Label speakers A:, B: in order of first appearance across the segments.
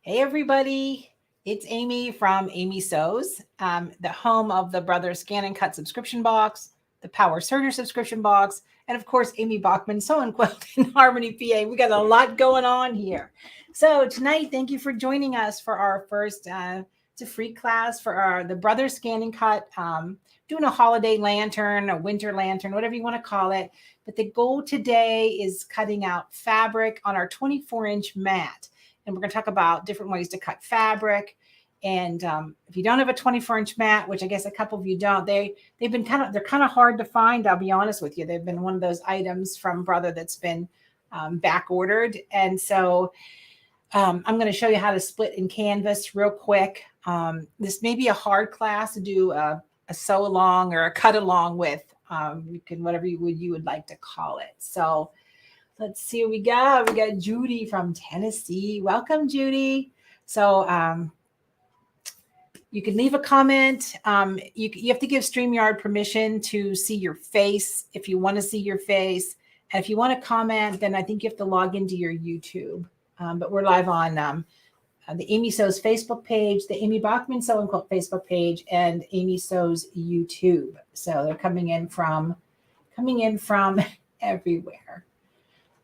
A: Hey, everybody. It's Amy from Amy Sews, the home of the Brothers Scan and Cut subscription box, the Power Serger subscription box, and of course, Amy Bachman Sew and Quilt in Harmony, PA. We got a lot going on here. So tonight, thank you for joining us for our first, it's a free class for the Brothers Scan and Cut, doing a holiday lantern, a winter lantern, whatever you want to call it. But the goal today is cutting out fabric on our 24-inch mat. And we're going to talk about different ways to cut fabric. And if you don't have a 24-inch mat, which I guess a couple of you don't, they're kind of hard to find. I'll be honest with you. They've been one of those items from Brother that's been back ordered. And so I'm going to show you how to split in canvas real quick. This may be a hard class to do a sew along or a cut along with. You can whatever you would like to call it. So let's see what we got. We got Judy from Tennessee. Welcome, Judy. So you can leave a comment. You have to give StreamYard permission to see your face if you want to see your face. And if you want to comment, then I think you have to log into your YouTube. But we're live on the Amy Sews Facebook page, the Amy Bachman Sew and Quilt Facebook page, and Amy Sews YouTube. So they're coming in from everywhere.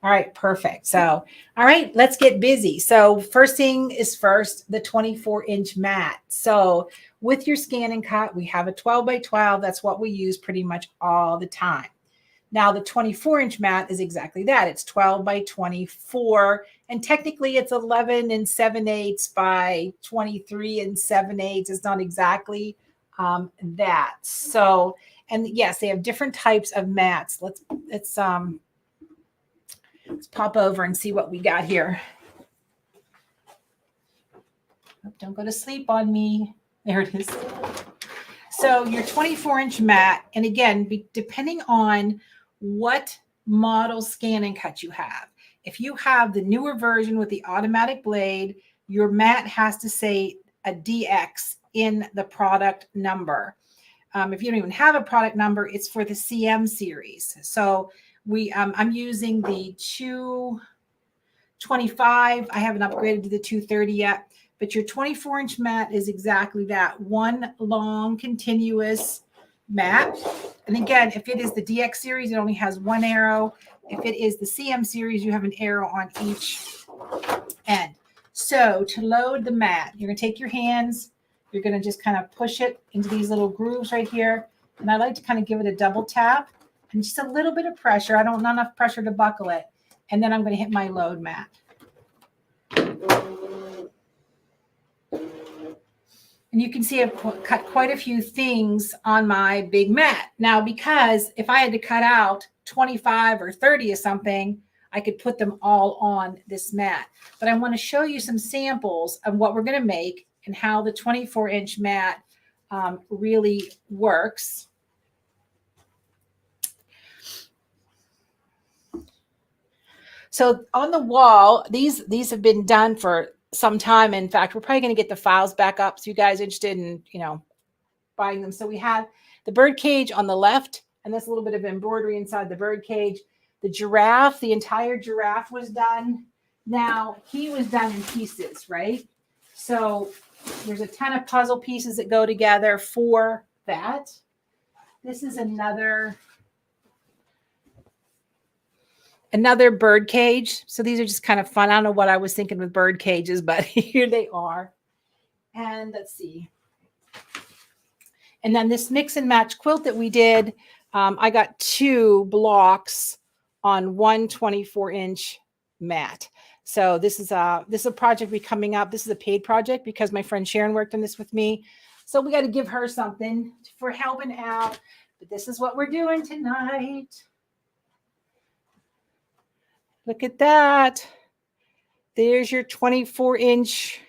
A: All right, perfect. So, all right, let's get busy. So first thing is first, the 24-inch mat. So with your scan and cut, we have a 12 by 12. That's what we use pretty much all the time. Now the 24-inch mat is exactly that. It's 12 by 24. And technically it's 11 7/8 by 23 7/8. It's not exactly that. So, and yes, they have different types of mats. Let's pop over and see what we got here. Oh, don't go to sleep on me. There it is. So your 24-inch mat, and again, depending on what model scan and cut you have. If you have the newer version with the automatic blade, your mat has to say a DX in the product number. If you don't even have a product number, it's for the CM series. So I'm using the 225. I haven't upgraded to the 230 yet, but your 24-inch mat is exactly that, one long continuous mat. And again, if it is the DX series, it only has one arrow. If it is the CM series, you have an arrow on each end. So to load the mat, you're going to take your hands, you're going to just kind of push it into these little grooves right here. And I like to kind of give it a double tap. And just a little bit of pressure. Not enough pressure to buckle it. And then I'm going to hit my load mat. And you can see I've cut quite a few things on my big mat. Now, because if I had to cut out 25 or 30 or something, I could put them all on this mat. But I want to show you some samples of what we're going to make and how the 24-inch mat really works. So on the wall, these have been done for some time. In fact, we're probably going to get the files back up. So you guys interested in, buying them. So we have the bird cage on the left, and this little bit of embroidery inside the bird cage. The giraffe, the entire giraffe was done. Now he was done in pieces, right? So there's a ton of puzzle pieces that go together for that. This is another bird cage. So these are just kind of fun. I don't know what I was thinking with bird cages, but here they are. And let's see. And then this mix and match quilt that we did, I got 2 blocks on one 24-inch mat. So this is a project be coming up. This is a paid project because my friend Sharon worked on this with me. So we got to give her something for helping out. But this is what we're doing tonight. Look at that. There's your 24-inch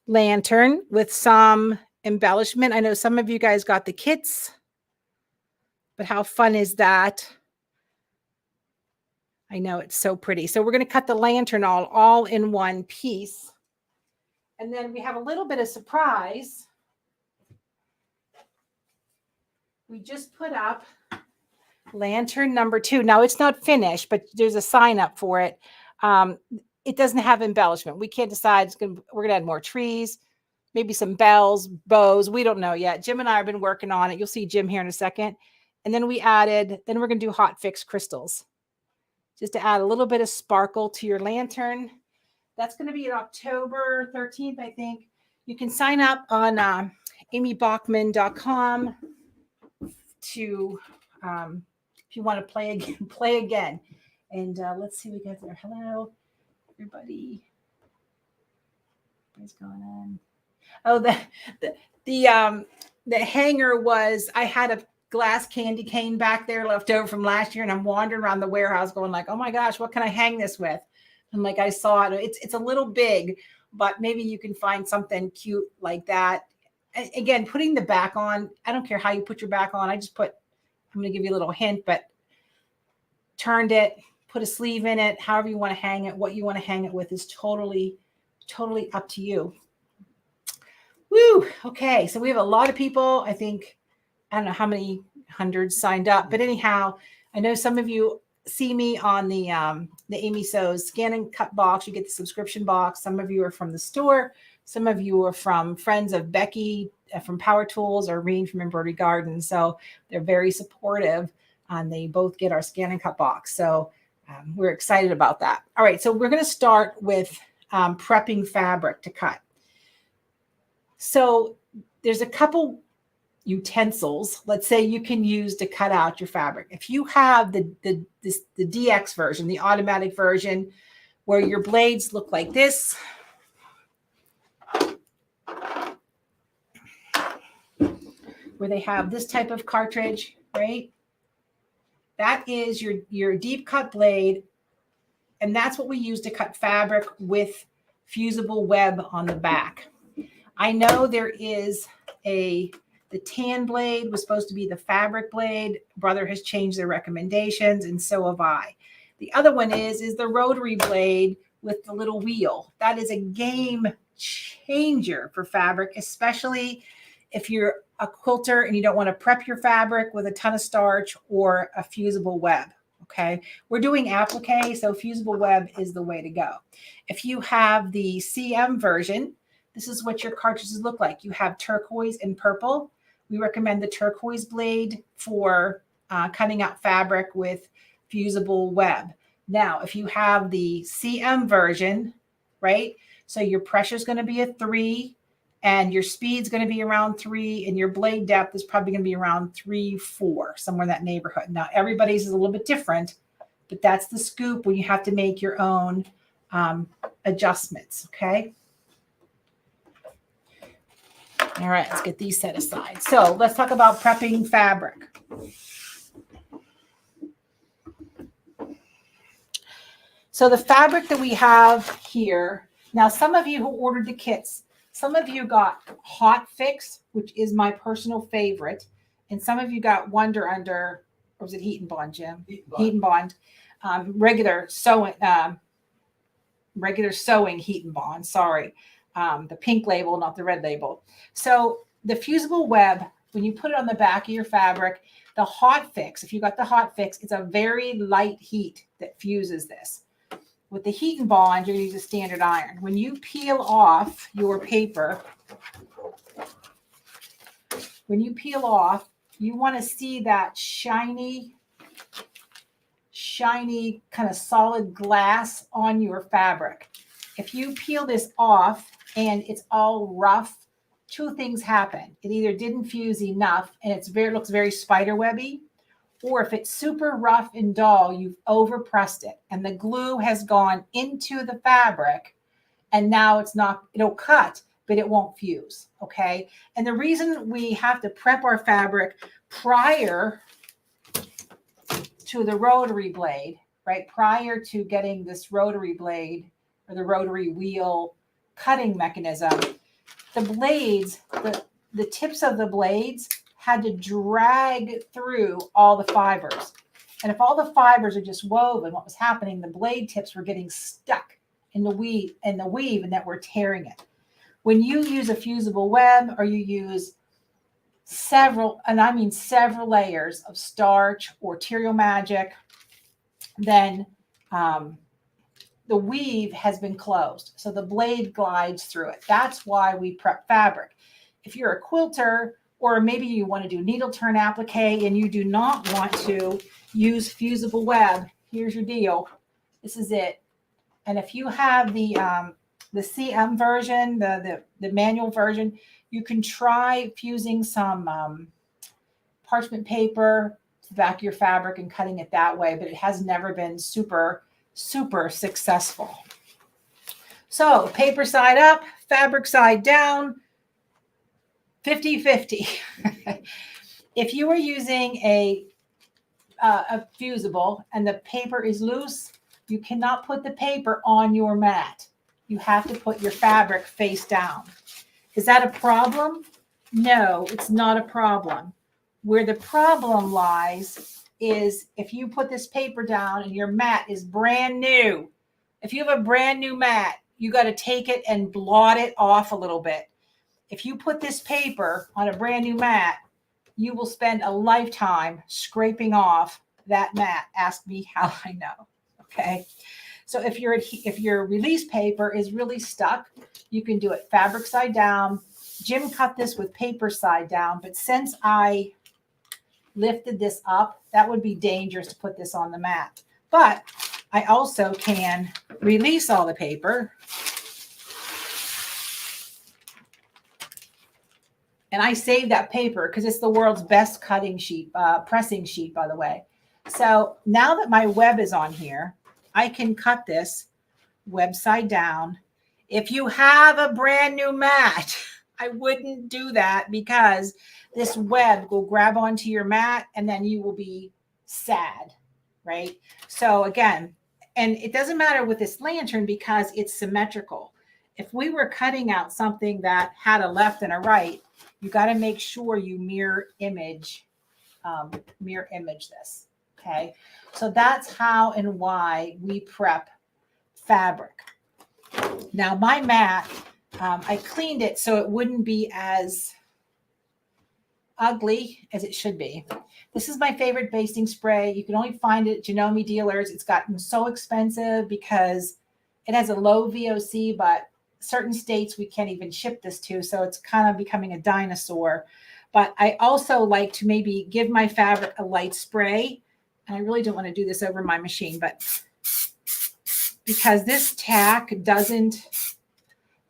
A: lantern with some embellishment. I know some of you guys got the kits, but how fun is that? I know it's so pretty. So we're going to cut the lantern all in one piece. And then we have a little bit of surprise. We just put up lantern number 2. Now it's not finished, but there's a sign up for it. it doesn't have embellishment. We can't decide. We're going to add more trees, maybe some bells, bows. We don't know yet. Jim and I have been working on it. You'll see Jim here in a second. And then we're going to do hot fix crystals just to add a little bit of sparkle to your lantern. That's going to be October 13th, I think. You can sign up on amybachman.com to, if you want to play again. And let's see, we got there. Hello, everybody. What's going on? Oh, the hanger was, I had a glass candy cane back there left over from last year, and I'm wandering around the warehouse going like, oh my gosh, what can I hang this with? And like, I saw it. It's a little big, but maybe you can find something cute like that. Again, putting the back on, I don't care how you put your back on. I'm going to give you a little hint, but turned it, put a sleeve in it, however you want to hang it. What you want to hang it with is totally up to you. Woo. Okay. So we have a lot of people. I think, I don't know how many hundreds signed up, but anyhow, I know some of you see me on the Amy Sews Scan and Cut box. You get the subscription box. Some of you are from the store. Some of you are from friends of Becky from Power Tools or Reen from Embroidery Garden. So they're very supportive, and they both get our Scan and Cut box. So we're excited about that. All right. So we're going to start with prepping fabric to cut. So there's a couple utensils, let's say, you can use to cut out your fabric. If you have the DX version, the automatic version, where your blades look like this, where they have this type of cartridge, right? That is your deep cut blade, and that's what we use to cut fabric with fusible web on the back. I know there is the tan blade was supposed to be the fabric blade. Brother has changed their recommendations, and so have I. The other one is the rotary blade with the little wheel. That is a game changer for fabric, especially if you're a quilter and you don't want to prep your fabric with a ton of starch or a fusible web. Okay, we're doing applique, so fusible web is the way to go. If you have the CM version, this is what your cartridges look like. You have turquoise and purple. We recommend the turquoise blade for cutting out fabric with fusible web. Now, if you have the CM version, right? So your pressure is going to be a 3, and your speed's going to be around 3, and your blade depth is probably going to be around 3, 4, somewhere in that neighborhood. Now, everybody's is a little bit different, but that's the scoop when you have to make your own adjustments, okay? All right, let's get these set aside. So let's talk about prepping fabric. So the fabric that we have here, now some of you who ordered the kits, some of you got Hot Fix, which is my personal favorite, and some of you got Wonder Under, or was it Heat and Bond, Jim? Heat and Bond. Regular sewing Heat and Bond, sorry. The pink label, not the red label. So the fusible web, when you put it on the back of your fabric, the Hot Fix, if you got the Hot Fix, it's a very light heat that fuses this. With the Heat and Bond, you're going to use a standard iron. When you peel off your paper, you want to see that shiny kind of solid glass on your fabric. If you peel this off and it's all rough, two things happen. It either didn't fuse enough and it looks very spider webby, or if it's super rough and dull, you've overpressed it and the glue has gone into the fabric, and now it'll cut, but it won't fuse, okay? And the reason we have to prep our fabric prior to the rotary blade, right? Prior to getting this rotary blade or the rotary wheel cutting mechanism, the blades, the tips of the blades had to drag through all the fibers. And if all the fibers are just woven, what was happening, the blade tips were getting stuck in the weave and that we're tearing it. When you use a fusible web or you use several layers of starch or Material Magic, then the weave has been closed. So the blade glides through it. That's why we prep fabric. If you're a quilter, or maybe you want to do needle turn applique and you do not want to use fusible web, here's your deal. This is it. And if you have the CM version, the manual version, you can try fusing some parchment paper to the back of your fabric and cutting it that way, but it has never been super successful. So paper side up, fabric side down, 50-50. If you are using a fusible and the paper is loose, you cannot put the paper on your mat. You have to put your fabric face down. Is that a problem? No, it's not a problem. Where the problem lies is if you put this paper down and your mat is brand new. If you have a brand new mat, you got to take it and blot it off a little bit. If you put this paper on a brand new mat, you will spend a lifetime scraping off that mat. Ask me how I know. Okay. So if your release paper is really stuck, you can do it fabric side down. Jim cut this with paper side down, but since I lifted this up, that would be dangerous to put this on the mat. But I also can release all the paper. And I save that paper because it's the world's best cutting sheet, pressing sheet, by the way. So now that my web is on here, I can cut this web side down. If you have a brand new mat, I wouldn't do that because this web will grab onto your mat and then you will be sad, right? So again, and it doesn't matter with this lantern because it's symmetrical. If we were cutting out something that had a left and a right, you got to make sure you mirror image this. Okay. So that's how and why we prep fabric. Now my mat, I cleaned it so it wouldn't be as ugly as it should be. This is my favorite basting spray. You can only find it at Janome dealers. It's gotten so expensive because it has a low VOC, but certain states we can't even ship this to. So it's kind of becoming a dinosaur. But I also like to maybe give my fabric a light spray. And I really don't want to do this over my machine, but because this tack doesn't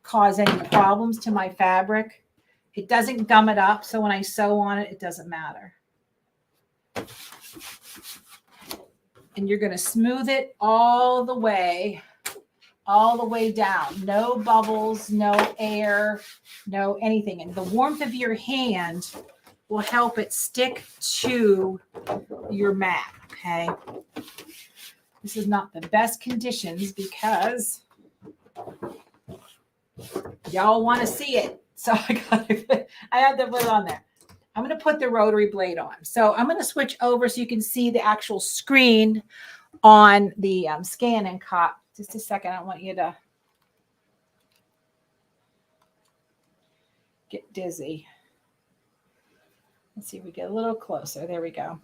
A: cause any problems to my fabric, it doesn't gum it up. So when I sew on it, it doesn't matter. And you're going to smooth it all the way down. No bubbles, no air, no anything. And the warmth of your hand will help it stick to your mat, okay? This is not the best conditions because y'all want to see it. So I had to put it on there. I'm going to put the rotary blade on. So I'm going to switch over so you can see the actual screen on the scan and cut. Just a second. I want you to get dizzy. Let's see if we get a little closer. There we go.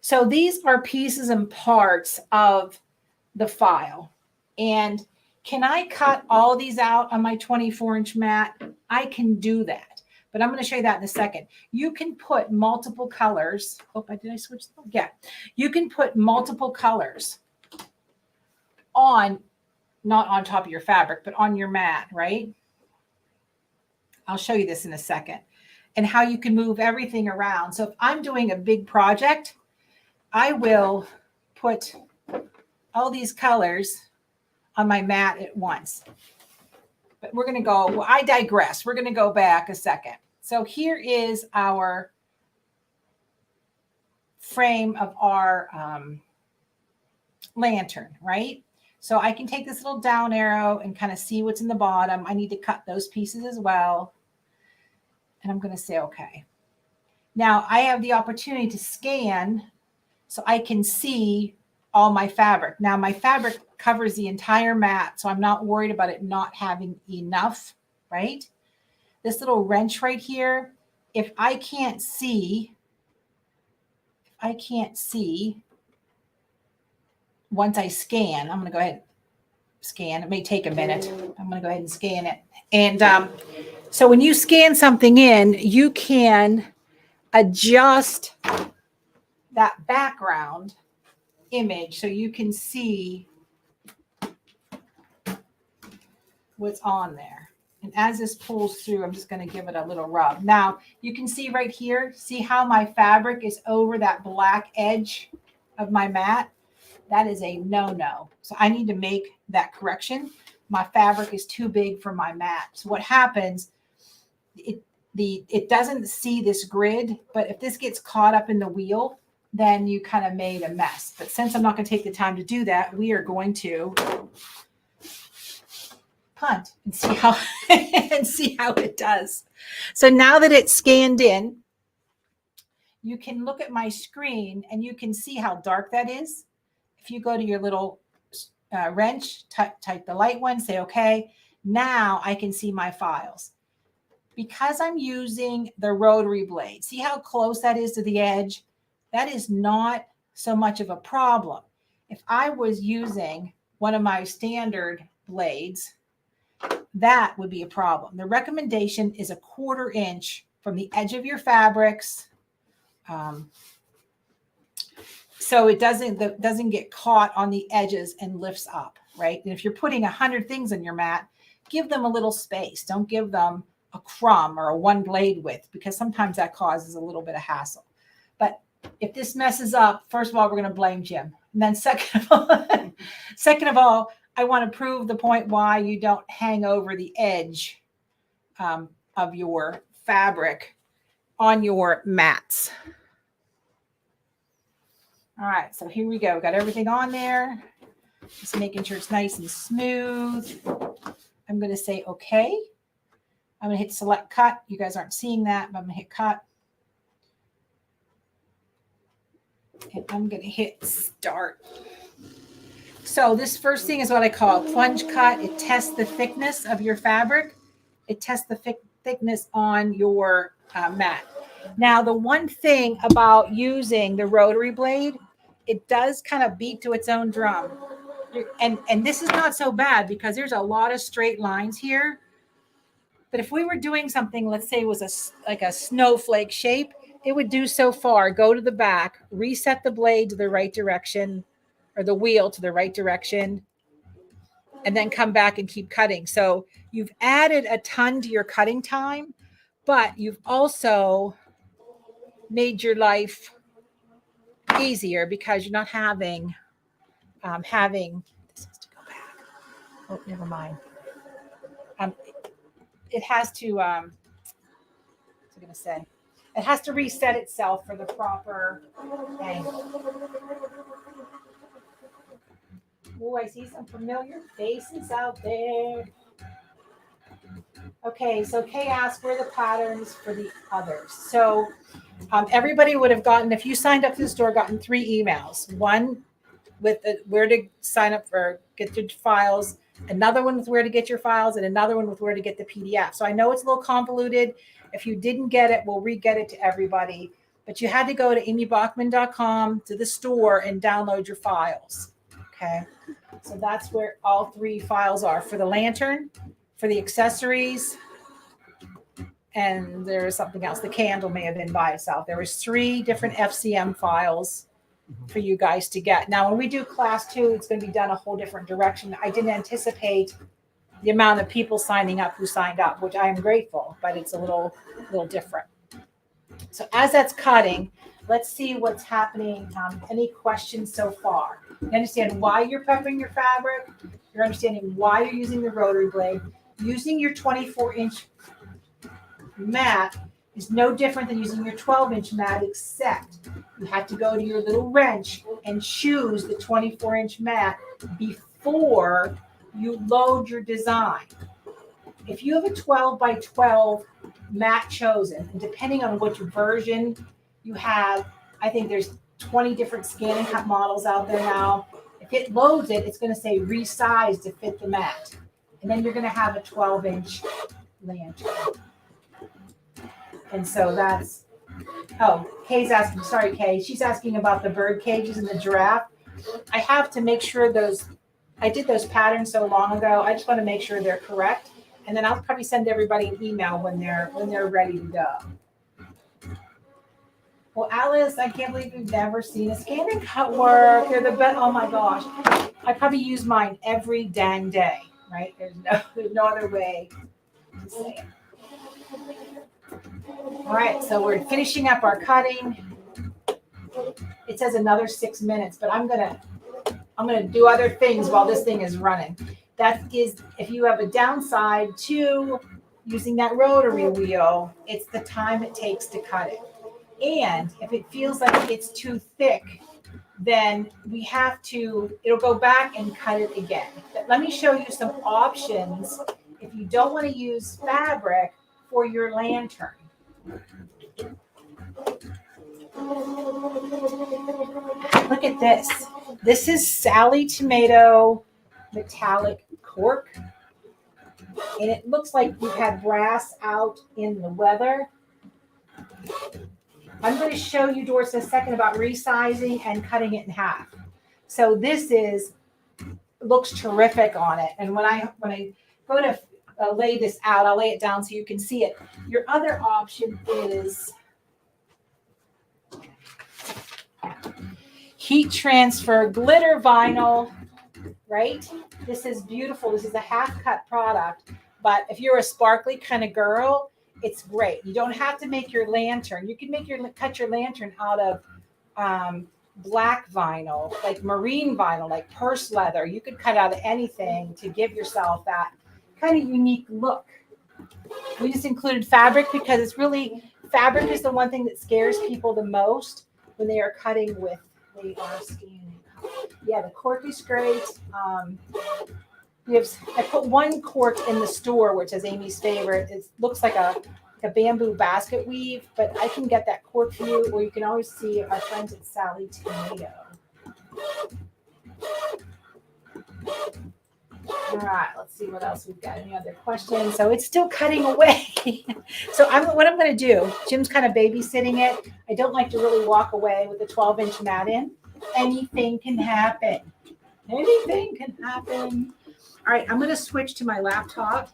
A: So these are pieces and parts of the file. And can I cut all these out on my 24-inch mat? I can do that. But I'm going to show you that in a second. You can put multiple colors. Oh, did I switch? Yeah. You can put multiple colors on, not on top of your fabric, but on your mat, right? I'll show you this in a second. And how you can move everything around. So if I'm doing a big project, I will put all these colors on my mat at once. But we're going to go, well, I digress. We're going to go back a second. So here is our frame of our lantern, right? So I can take this little down arrow and kind of see what's in the bottom. I need to cut those pieces as well. And I'm going to say, okay. Now I have the opportunity to scan so I can see all my fabric. Now my fabric covers the entire mat, so I'm not worried about it not having enough, right? This little wrench right here, if I can't see once I scan, I'm going to go ahead. scan. It may take a minute. I'm going to go ahead and scan it. And so when you scan something in, you can adjust that background image so you can see what's on there. And as this pulls through, I'm just going to give it a little rub. Now, you can see right here, see how my fabric is over that black edge of my mat? That is a no-no. So I need to make that correction. My fabric is too big for my mat. So what happens, it doesn't see this grid, but if this gets caught up in the wheel, then you kind of made a mess. But since I'm not going to take the time to do that, we are going to punt and see how and see how it does. So now that it's scanned in, you can look at my screen and you can see how dark that is. If you go to your little wrench, type the light one, say, okay, now I can see my files. Because I'm using the rotary blade, see how close that is to the edge? That is not so much of a problem. If I was using one of my standard blades, that would be a problem. The recommendation is 1/4 inch from the edge of your fabrics, so it doesn't get caught on the edges and lifts up, right? And if you're putting 100 things on your mat, give them a little space. Don't give them a crumb or a one blade width, because sometimes that causes a little bit of hassle. But if this messes up, first of all, we're going to blame Jim. And then second of all, I want to prove the point why you don't hang over the edge of your fabric on your mats. All right, so here we go. We've got everything on there. Just making sure it's nice and smooth. I'm going to say okay. I'm going to hit select cut. You guys aren't seeing that, but I'm going to hit cut. And I'm going to hit start. So this first thing is what I call a plunge cut. It tests the thickness of your fabric. It tests the thickness on your mat. Now, the one thing about using the rotary blade, it does kind of beat to its own drum. And this is not so bad because there's a lot of straight lines here. But if we were doing something, let's say it was like a snowflake shape, it would do so far. Go to the back, reset the blade to the right direction, or the wheel to the right direction, and then come back and keep cutting. So you've added a ton to your cutting time, but you've also made your life easier because you're not having this has to go back. Oh, never mind. It has to what's I going to say? It has to reset itself for the proper angle. Oh, I see some familiar faces out there. Okay, so Kay asked where are the patterns for the others. So everybody would have gotten, if you signed up to the store, gotten 3 emails. One with where to sign up for, get your files, another one with where to get your files, and another one with where to get the PDF. So I know it's a little convoluted. If you didn't get it, we'll re-get it to everybody. But you had to go to amybachman.com to the store and download your files. Okay, so that's where all 3 files are for the lantern, for the accessories, and there's something else. The candle may have been by itself. There was 3 different FCM files for you guys to get. Now, when we do class 2, it's going to be done a whole different direction. I didn't anticipate the amount of people signing up who signed up, which I am grateful, but it's a little different. So as that's cutting, let's see what's happening. Any questions so far? You understand why you're peppering your fabric. You're understanding why you're using the rotary blade. Using your 24-inch mat is no different than using your 12-inch mat, except you have to go to your little wrench and choose the 24-inch mat before you load your design. If you have a 12 by 12 mat chosen, and depending on which version you have, I think there's 20 different scanning cut models out there now. If it loads it, it's going to say resize to fit the mat. And then you're going to have a 12-inch lantern. And so that's, Kay's asking, sorry, Kay, she's asking about the bird cages and the giraffe. I have to make sure those I did those patterns so long ago. I just want to make sure they're correct. And then I'll probably send everybody an email when they're ready to go. Well, Alice, I can't believe you've never seen a scan and cut work. They're the best. Oh my gosh. I probably use mine every dang day, right? There's no other way to say it. All right, so we're finishing up our cutting. It says another 6 minutes, but I'm gonna do other things while this thing is running. That is, if you have a downside to using that rotary wheel, it's the time it takes to cut it. And if it feels like it's too thick, then it'll go back and cut it again. But let me show you some options if you don't want to use fabric for your lantern. Look at this. This is Sally Tomato metallic cork. And it looks like you've had brass out in the weather. I'm going to show you, Doris, in a second about resizing and cutting it in half. So this looks terrific on it. And when I go to lay this out, I'll lay it down so you can see it. Your other option is heat transfer glitter vinyl, right? This is beautiful. This is a half cut product. But if you're a sparkly kind of girl, it's great. You don't have to make your lantern. You can cut your lantern out of black vinyl, like marine vinyl, like purse leather. You could cut out of anything to give yourself that kind of unique look. We just included fabric because fabric is the one thing that scares people the most when they are cutting with the scanning. Yeah, the cork is great. I put one cork in the store, which is Amy's favorite. It looks like a bamboo basket weave, but I can get that cork for you, or you can always see our friends at Sally Tomato. All right, let's see what else we've got. Any other questions? So it's still cutting away. So what I'm going to do, Jim's kind of babysitting it. I don't like to really walk away with a 12-inch mat in. Anything can happen. Anything can happen. All right, I'm going to switch to my laptop.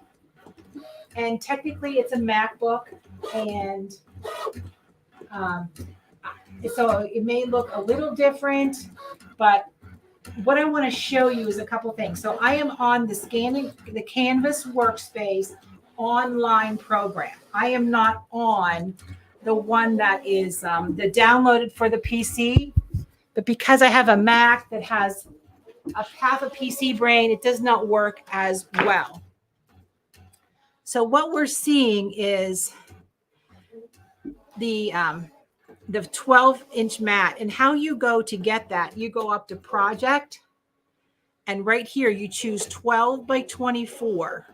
A: And technically, it's a MacBook. And so it may look a little different, but what I want to show you is a couple things. So I am on the Canvas Workspace online program. I am not on the one that is the downloaded for the PC, but because I have a Mac that has half a PC brain, it does not work as well. So what we're seeing is the 12-inch mat, and how you go to get that, you go up to project, and right here you choose 12 by 24.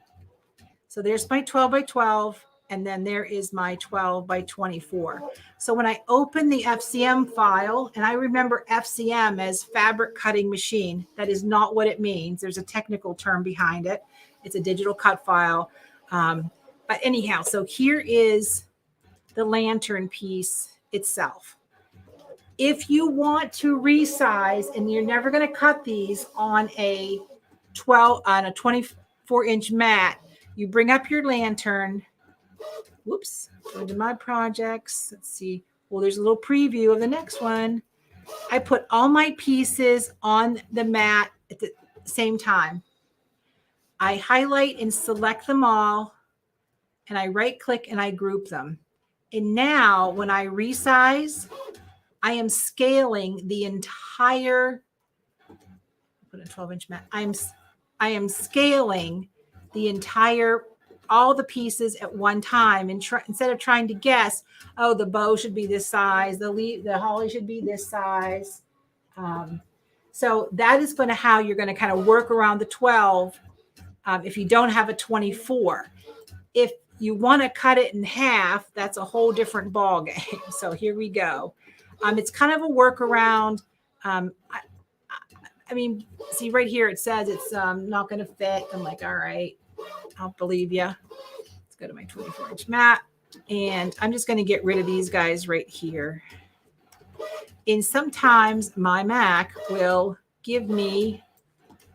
A: So there's my 12 by 12, and then there is my 12 by 24. So when I open the FCM file, and I remember FCM as fabric cutting machine, that is not what it means. There's a technical term behind it. It's a digital cut file. But anyhow, so here is the lantern piece itself. If you want to resize, and you're never going to cut these on a 24-inch mat, you bring up your lantern. Whoops, go to my projects. Let's see. Well, there's a little preview of the next one. I put all my pieces on the mat at the same time. I highlight and select them all, and I right click and I group them. And now when I resize, I am scaling the entire, put a 12-inch mat. I am scaling the entire, all the pieces at one time, and instead of trying to guess, oh, the bow should be this size, the holly should be this size. So that is going to how you're going to kind of work around the 12 if you don't have a 24. If you want to cut it in half, that's a whole different ball game. So here we go. It's kind of a workaround. I mean, see right here, it says it's not going to fit. I'm like, all right, I'll believe you. Let's go to my 24-inch mat. And I'm just going to get rid of these guys right here. And sometimes my Mac will give me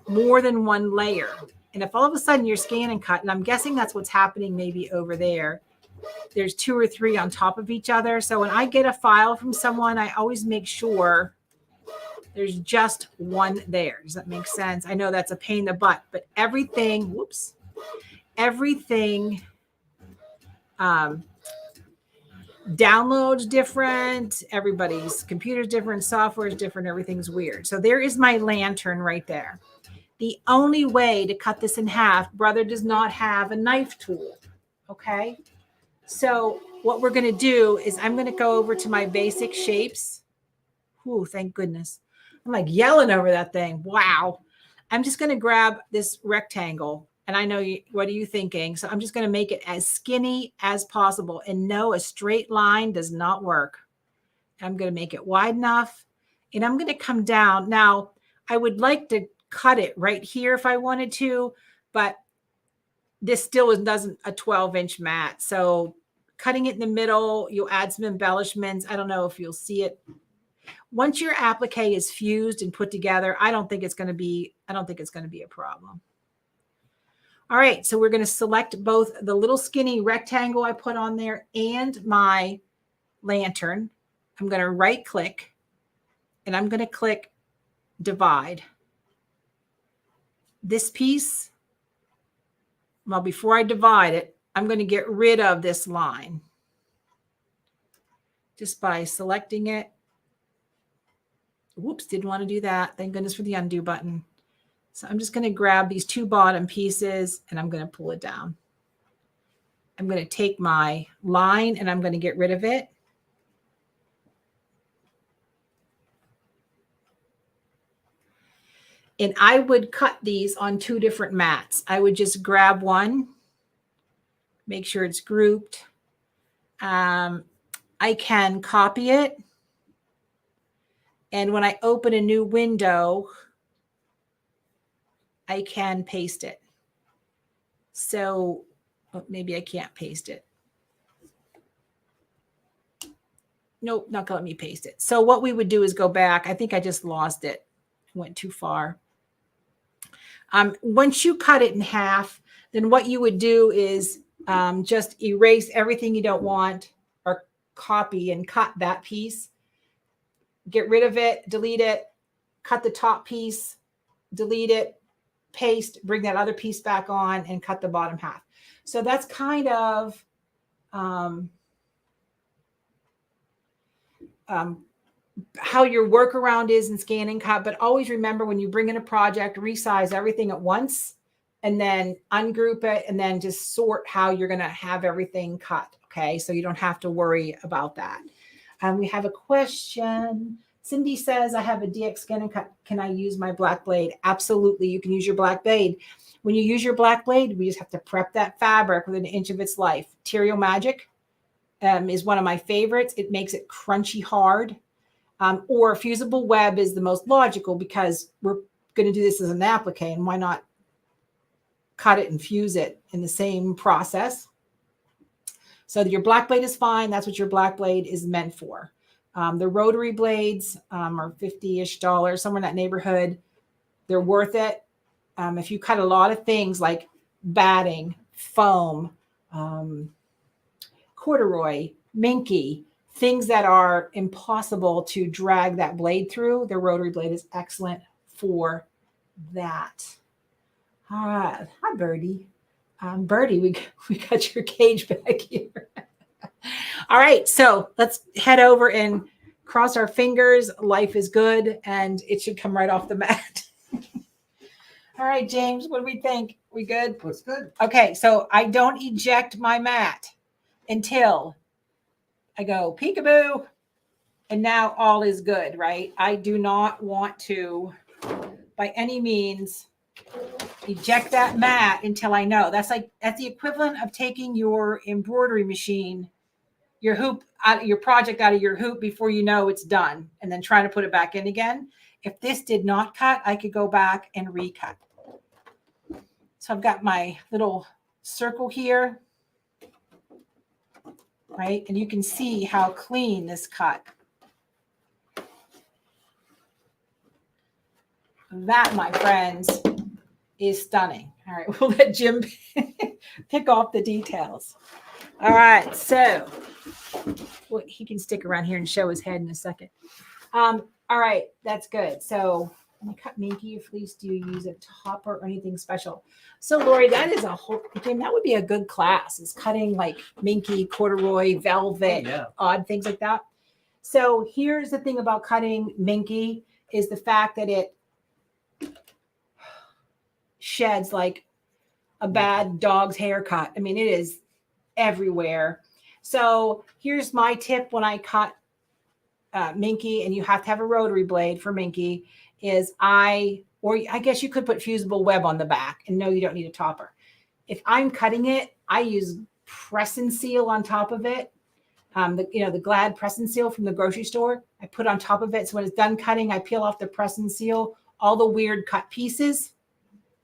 A: more than one layer. And if all of a sudden you're scan and cut, and I'm guessing that's what's happening maybe over there, there's 2 or 3 on top of each other. So when I get a file from someone, I always make sure there's just one there. Does that make sense? I know that's a pain in the butt, but everything, everything downloads different. Everybody's computer's different, software is different, everything's weird. So there is my lantern right there. The only way to cut this in half, brother does not have a knife tool. Okay. So what we're going to do is I'm going to go over to my basic shapes. Ooh, thank goodness. I'm like yelling over that thing. Wow. I'm just going to grab this rectangle. And I know you, what are you thinking? So I'm just going to make it as skinny as possible. And no, a straight line does not work. I'm going to make it wide enough. And I'm going to come down. Now, I would like to cut it right here if I wanted to, but this still doesn't a 12-inch mat. So cutting it in the middle, you'll add some embellishments. I don't know if you'll see it. Once your applique is fused and put together, I don't think it's going to be a problem. All right, so we're going to select both the little skinny rectangle I put on there and my lantern. I'm going to right click and I'm going to click divide. This piece, well, before I divide it, I'm going to get rid of this line just by selecting it. Whoops, didn't want to do that. Thank goodness for the undo button. So I'm just going to grab these 2 bottom pieces and I'm going to pull it down. I'm going to take my line and I'm going to get rid of it. And I would cut these on 2 different mats. I would just grab one, make sure it's grouped. I can copy it. And when I open a new window, I can paste it. So maybe I can't paste it. Nope, not gonna let me paste it. So what we would do is go back. I think I just lost it. Went too far. Once you cut it in half, then what you would do is just erase everything you don't want or copy and cut that piece. Get rid of it, delete it, cut the top piece, delete it, paste, bring that other piece back on and cut the bottom half. So that's kind of how your workaround is in scan and cut. But always remember when you bring in a project, resize everything at once and then ungroup it and then just sort how you're going to have everything cut. Okay. So you don't have to worry about that. We have a question. Cindy says, I have a DX scan and cut. Can I use my black blade? Absolutely. You can use your black blade. When you use your black blade, we just have to prep that fabric within an inch of its life. Material Magic is one of my favorites. It makes it crunchy hard. Or fusible web is the most logical because we're going to do this as an applique, and why not cut it and fuse it in the same process? So your black blade is fine. That's what your black blade is meant for. The rotary blades are $50-ish, somewhere in that neighborhood. They're worth it. If you cut a lot of things like batting, foam, corduroy, minky, things that are impossible to drag that blade through, the rotary blade is excellent for that. All right. Hi, Birdie. Birdie, we got your cage back here. All right. So let's head over and cross our fingers. Life is good, and it should come right off the mat. All right, James, what do we think? We good?
B: Looks good.
A: Okay. So I don't eject my mat until I go peekaboo, and now all is good, right? I do not want to, by any means, eject that mat until I know. That's the equivalent of taking your embroidery machine, your hoop, your project out of your hoop before you know it's done, and then trying to put it back in again. If this did not cut, I could go back and recut. So I've got my little circle here, right? And you can see how clean this cut. That, my friends, is stunning. All right, we'll let Jim pick off the details. All right, so well, he can stick around here and show his head in a second. All right, that's good. So when you cut minky or fleece, do you use a topper or anything special? So Lori, that is a whole, again, that would be a good class, is cutting like minky, corduroy, velvet, odd things like that. So here's the thing about cutting minky is the fact that it sheds like a bad dog's haircut. I mean, it is everywhere. So here's my tip when I cut minky, and you have to have a rotary blade for minky, is I guess you could put fusible web on the back, and no, you don't need a topper. If I'm cutting it, I use press and seal on top of it. The Glad press and seal from the grocery store, I put on top of it. So when it's done cutting, I peel off the press and seal. All the weird cut pieces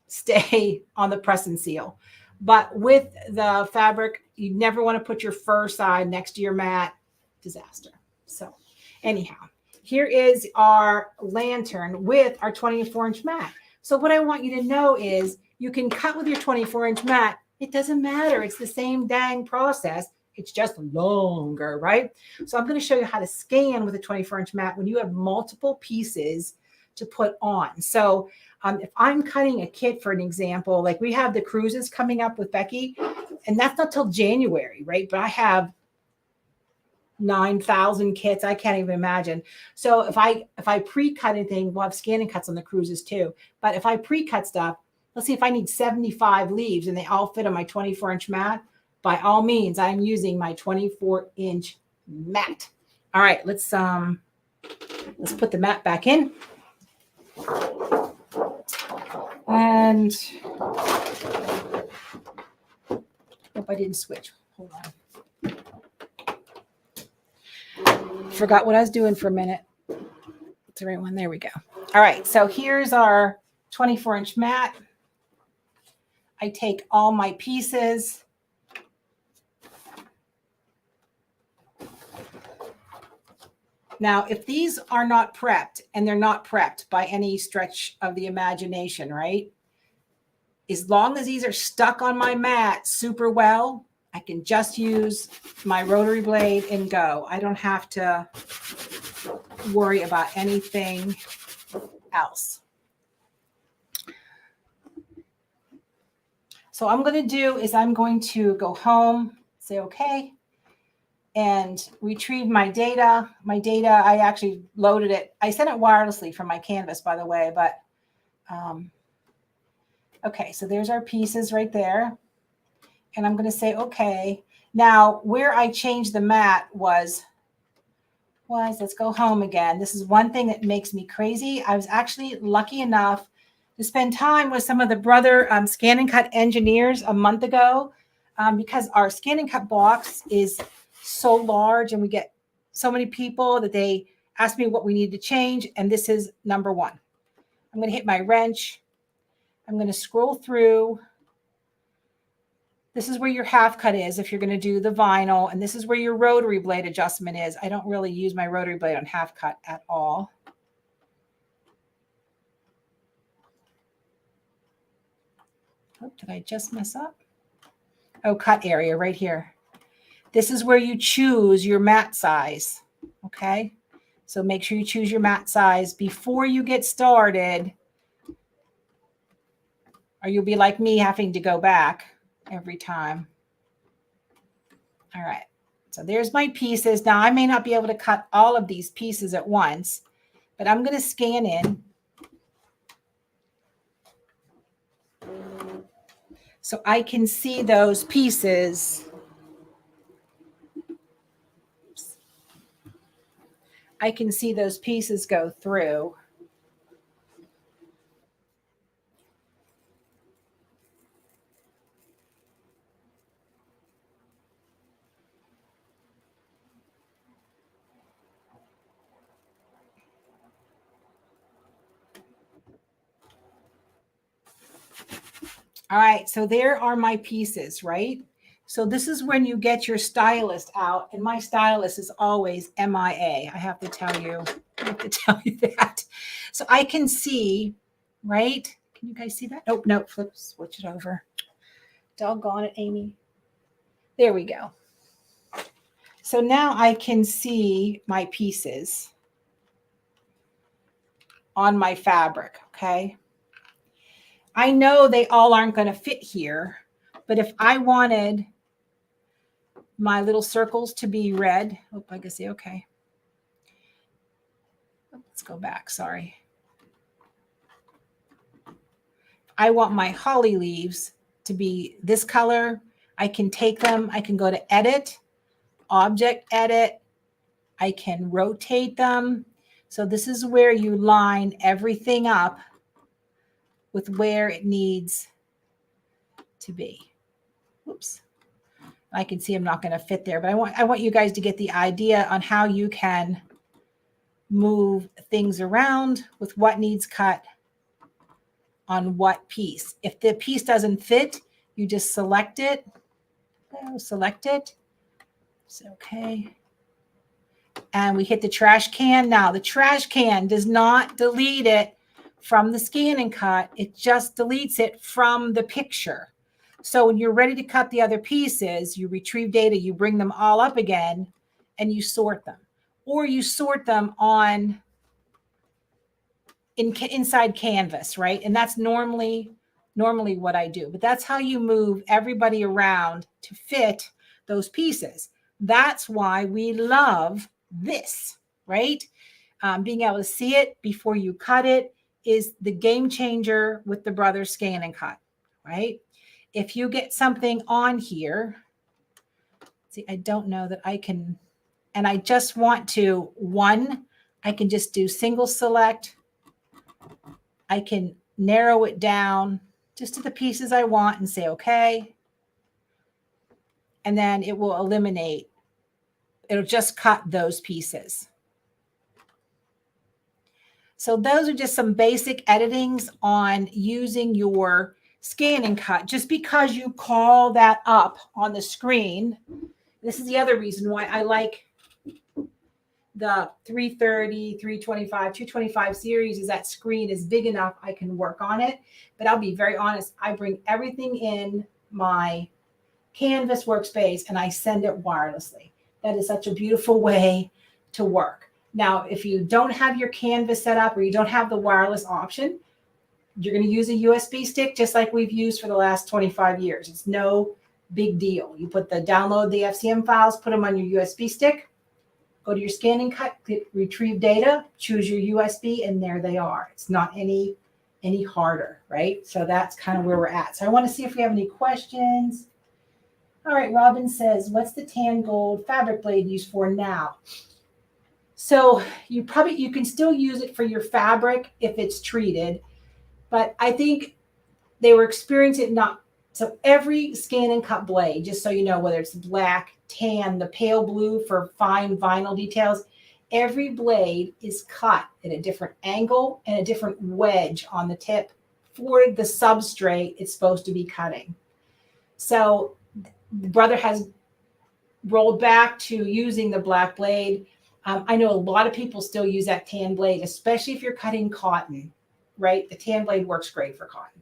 A: stay on the press and seal. But with the fabric, you never want to put your fur side next to your mat. Disaster. So anyhow, here is our lantern with our 24-inch mat. So what I want you to know is you can cut with your 24-inch mat. It doesn't matter. It's the same dang process. It's just longer, right? So I'm going to show you how to scan with a 24-inch mat when you have multiple pieces to put on. So if I'm cutting a kit, for an example, like we have the cruises coming up with Becky, and that's not till January, right? But I have 9,000 kits. I can't even imagine. So if I pre-cut anything, we'll have scanning cuts on the cruises too. But if I pre-cut stuff, let's see if I need 75 leaves and they all fit on my 24-inch mat. By all means, I'm using my 24-inch mat. All right, let's put the mat back in. And hope I didn't switch. Hold on. Forgot what I was doing for a minute. It's the right one. There we go. All right, so here's our 24-inch mat. I take all my pieces. Now, if these are not prepped, and they're not prepped by any stretch of the imagination, right? As long as these are stuck on my mat super well, I can just use my rotary blade and go. I don't have to worry about anything else. So what I'm going to do is I'm going to go home, say, okay, and retrieve my data. My data, I actually loaded it. I sent it wirelessly from my canvas, by the way, but okay, so there's our pieces right there. And I'm going to say, okay. Now, where I changed the mat was, let's go home again. This is one thing that makes me crazy. I was actually lucky enough to spend time with some of the brother scan and cut engineers a month ago because our scan and cut box is so large and we get so many people that they asked me what we need to change. And this is number one. I'm going to hit my wrench. I'm going to scroll through. This is where your half cut is if you're going to do the vinyl. And this is where your rotary blade adjustment is. I don't really use my rotary blade on half cut at all. Oh, did I just mess up? Oh, cut area right here. This is where you choose your mat size, okay? So make sure you choose your mat size before you get started, or you'll be like me having to go back every time. All right, so there's my pieces. Now, I may not be able to cut all of these pieces at once, but I'm going to scan in. So I can see those pieces. I can see those pieces go through. All right, so there are my pieces, right? So this is when you get your stylist out, and my stylist is always MIA. I have to tell you that. So I can see, right? Can you guys see that? Oh, no, switch it over. Doggone it, Amy. There we go. So now I can see my pieces on my fabric, okay? I know they all aren't going to fit here, but if I wanted my little circles to be red, oh, I can see, okay. Let's go back, sorry. I want my holly leaves to be this color. I can take them, I can go to edit, object edit. I can rotate them. So this is where you line everything up with where it needs to be. Oops. I can see I'm not going to fit there, but I want you guys to get the idea on how you can move things around with what needs cut on what piece. If the piece doesn't fit, you just select it. Select it. It's okay. And we hit the trash can. Now, the trash can does not delete it from the scan and cut. It just deletes it from the picture. So when you're ready to cut the other pieces, you retrieve data, you bring them all up again, and you sort them. Or you sort them on inside Canvas, right? And that's normally what I do. But that's how you move everybody around to fit those pieces. That's why we love this, right? Being able to see it before you cut it is the game changer with the Brothers Scan and Cut, right? If you get something on here, see, I don't know that I can, and I just want to, I can just do single select. I can narrow it down just to the pieces I want and say, okay. And then it will eliminate, it'll just cut those pieces. So those are just some basic editings on using your scan and cut. Just because you call that up on the screen, this is the other reason why I like the 330, 325, 225 series, is that screen is big enough I can work on it. But I'll be very honest, I bring everything in my Canvas workspace and I send it wirelessly. That is such a beautiful way to work. Now, if you don't have your Canvas set up or you don't have the wireless option, you're going to use a USB stick just like we've used for the last 25 years. It's no big deal. You download the FCM files, put them on your USB stick, go to your scan and cut, click retrieve data, choose your USB, and there they are. It's not any harder, right? So that's kind of where we're at. So I want to see if we have any questions. All right, Robin says, what's the tan gold fabric blade used for now? So you can still use it for your fabric if it's treated, but I think they were experiencing it not. So every scan and cut blade, just so you know, whether it's black, tan, the pale blue for fine vinyl details, every blade is cut at a different angle and a different wedge on the tip for the substrate it's supposed to be cutting. So the brother has rolled back to using the black blade. I know a lot of people still use that tan blade, especially if you're cutting cotton, right? The tan blade works great for cotton.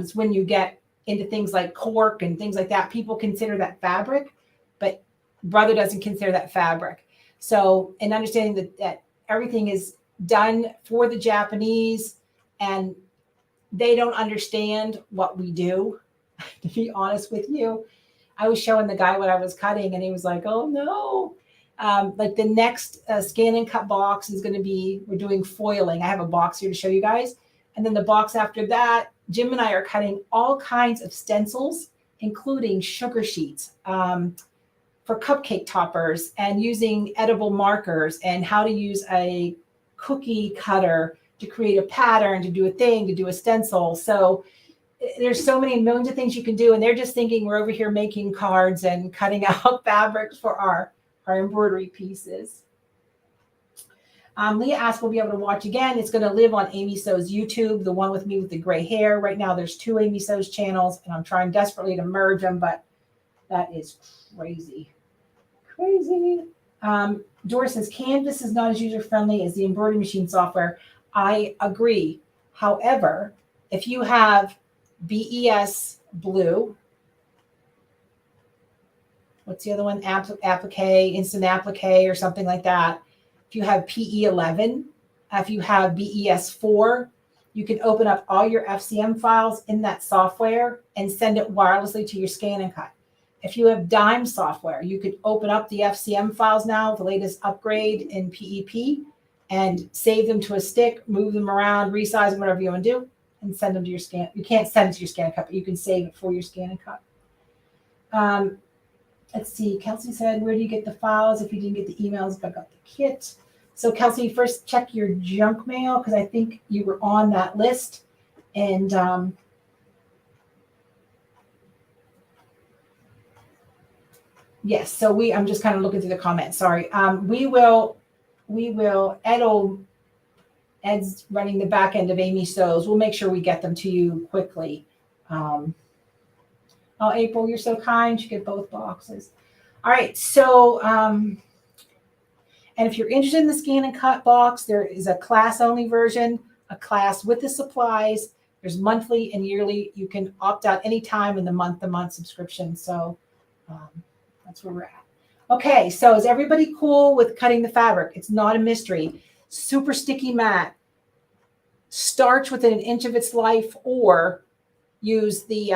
A: It's when you get into things like cork and things like that, people consider that fabric, but brother doesn't consider that fabric. So, and understanding that everything is done for the Japanese and they don't understand what we do, to be honest with you. I was showing the guy what I was cutting and he was like, oh no. Like the next scan and cut box is going to be, we're doing foiling. I have a box here to show you guys. And then the box after that, Jim and I are cutting all kinds of stencils, including sugar sheets for cupcake toppers and using edible markers and how to use a cookie cutter to create a pattern, to do a thing, to do a stencil. So there's so many millions of things you can do. And they're just thinking we're over here making cards and cutting out fabrics for our embroidery pieces. Leah asked, we'll be able to watch again. It's going to live on Amy Sew's YouTube, the one with me with the gray hair. Right now, there's 2 Amy Sew's channels, and I'm trying desperately to merge them, but that is crazy. Crazy. Doris says, Canvas is not as user-friendly as the embroidery machine software. I agree. However, If you have BES blue, what's the other one? Applique, instant applique, or something like that. If you have PE11, if you have BES4, you can open up all your FCM files in that software and send it wirelessly to your Scan and Cut. If you have Dime software, you could open up the FCM files now, the latest upgrade in PEP, and save them to a stick, move them around, resize them, whatever you want to do, and send them to your Scan. You can't send it to your Scan and Cut, but you can save it for your Scan and Cut. Let's see. Kelsey said, where do you get the files if you didn't get the emails but got the kit? So Kelsey, first check your junk mail because I think you were on that list. And yes, so I'm just kind of looking through the comments. Sorry. Ed's running the back end of Amy Sews. We'll make sure we get them to you quickly. Oh, April, you're so kind. You get both boxes. All right. So, and if you're interested in the Scan and Cut box, there is a class only version, a class with the supplies. There's monthly and yearly. You can opt out anytime in the month-to-month subscription. So that's where we're at. Okay. So is everybody cool with cutting the fabric? It's not a mystery. Super sticky mat. Starch within an inch of its life, or use the